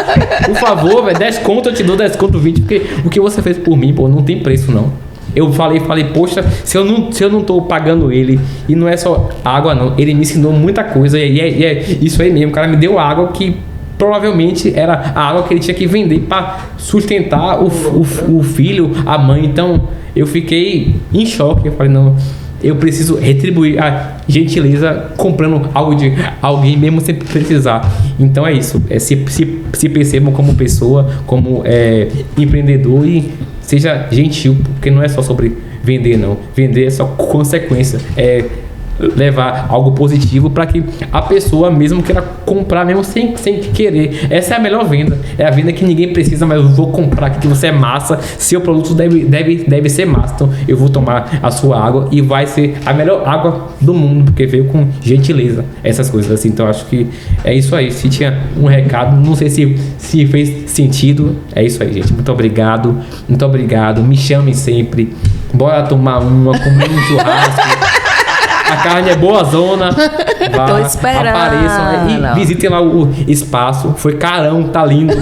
por favor, velho, 10 conto, eu te dou 10 conto 20, porque o que você fez por mim, pô, não tem preço não. Eu falei, poxa, se eu não tô pagando ele, e não é só água não, ele me ensinou muita coisa, e é isso aí mesmo, o cara me deu água que provavelmente era a água que ele tinha que vender para sustentar o filho, a mãe. Então eu fiquei em choque, eu falei: não, eu preciso retribuir a gentileza comprando algo de alguém mesmo sem precisar. Então é isso, se percebam como pessoa, como empreendedor, e seja gentil, porque não é só sobre vender não. Vender é só consequência, levar algo positivo para que a pessoa mesmo queira comprar mesmo sem querer. Essa é a melhor venda, é a venda que ninguém precisa, mas eu vou comprar aqui que você é massa, seu produto deve ser massa, então eu vou tomar a sua água e vai ser a melhor água do mundo, porque veio com gentileza, essas coisas assim. Então acho que é isso aí. Se tinha um recado, não sei se fez sentido, é isso aí, gente. Muito obrigado, me chamem sempre, bora tomar uma, comer um churrasco. A carne é boa zona. Tô esperando. Apareçam e visitem lá o espaço. Foi carão, tá lindo.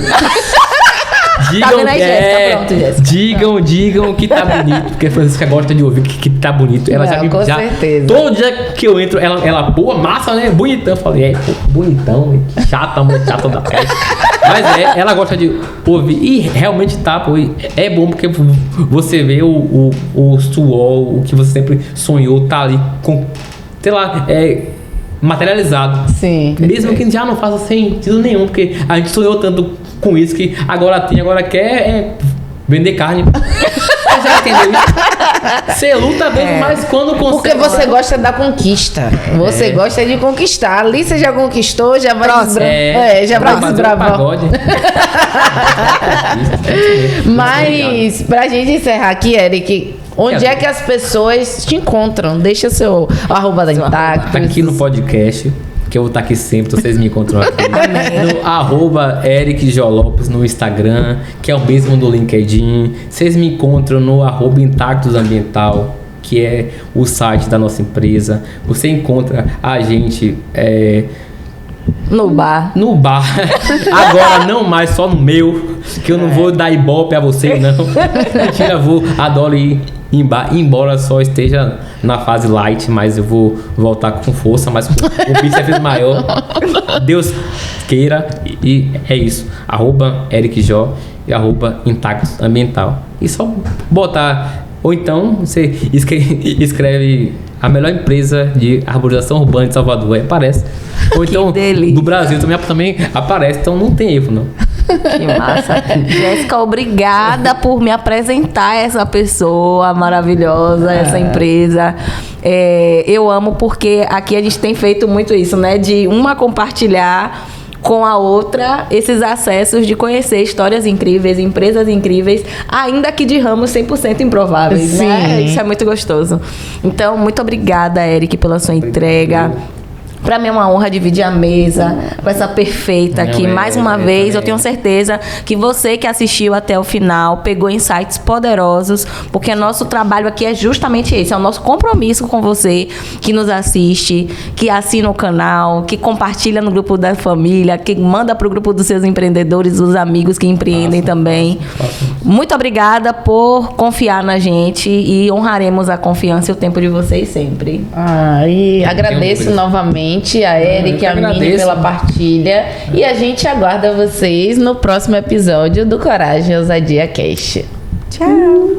Digam que tá bonito, porque a Francisca gosta de ouvir que tá bonito. Ela com certeza. Todo dia que eu entro, ela pô, massa, né? Bonitão. Eu falei: pô, bonitão, que chata, mulher chata da peste. Mas ela gosta de ouvir. E realmente tá, pô. É bom porque você vê o suor, o que você sempre sonhou, tá ali com, sei lá, materializado. Sim. Mesmo que já não faça sentido nenhum, porque a gente sonhou tanto com isso que agora quer vender carne. Já entendeu isso? Você luta mesmo, mas quando consegue... Porque você gosta da conquista. Você gosta de conquistar. Ali você já conquistou, já vai já vai desbravar. Mas, pra gente encerrar aqui, Eric, onde é que as pessoas te encontram? Deixa seu @ da Intactus. Aqui no podcast, que eu vou estar aqui sempre, vocês me encontram aqui. No @Eric J. Lopes no Instagram, que é o mesmo do LinkedIn. Vocês me encontram no @Intactus Ambiental, que é o site da nossa empresa. Você encontra a gente no bar. No bar. Agora não mais só no meu, que eu não vou dar ibope a você, não. Mentira, adoro ir em bar, embora só esteja na fase light, mas eu vou voltar com força, mas com o bíceps maior. Deus queira. E é isso. @EricJ e @Intactus Ambiental. E só botar... Ou então você escreve a melhor empresa de arborização urbana de Salvador, aí aparece. Ou então do Brasil também aparece, então não tem erro, não. Que massa. Jéssica, obrigada por me apresentar essa pessoa maravilhosa, essa empresa. Eu amo porque aqui a gente tem feito muito isso, né? De uma compartilhar com a outra esses acessos de conhecer histórias incríveis, empresas incríveis, ainda que de ramos 100% improváveis, Sim. né? Isso é muito gostoso. Então, muito obrigada, Eric, pela sua entrega. Para mim é uma honra dividir a mesa com essa perfeita aqui. Mais uma vez, eu tenho certeza que você que assistiu até o final pegou insights poderosos, porque nosso trabalho aqui é justamente esse, é o nosso compromisso com você que nos assiste, que assina o canal, que compartilha no grupo da família, que manda para o grupo dos seus empreendedores, dos amigos que empreendem também. Muito obrigada por confiar na gente e honraremos a confiança e o tempo de vocês sempre. E agradeço novamente a Eric e a Mini pela partilha. E a gente aguarda vocês no próximo episódio do Coragem e Ousadia Cast. Tchau!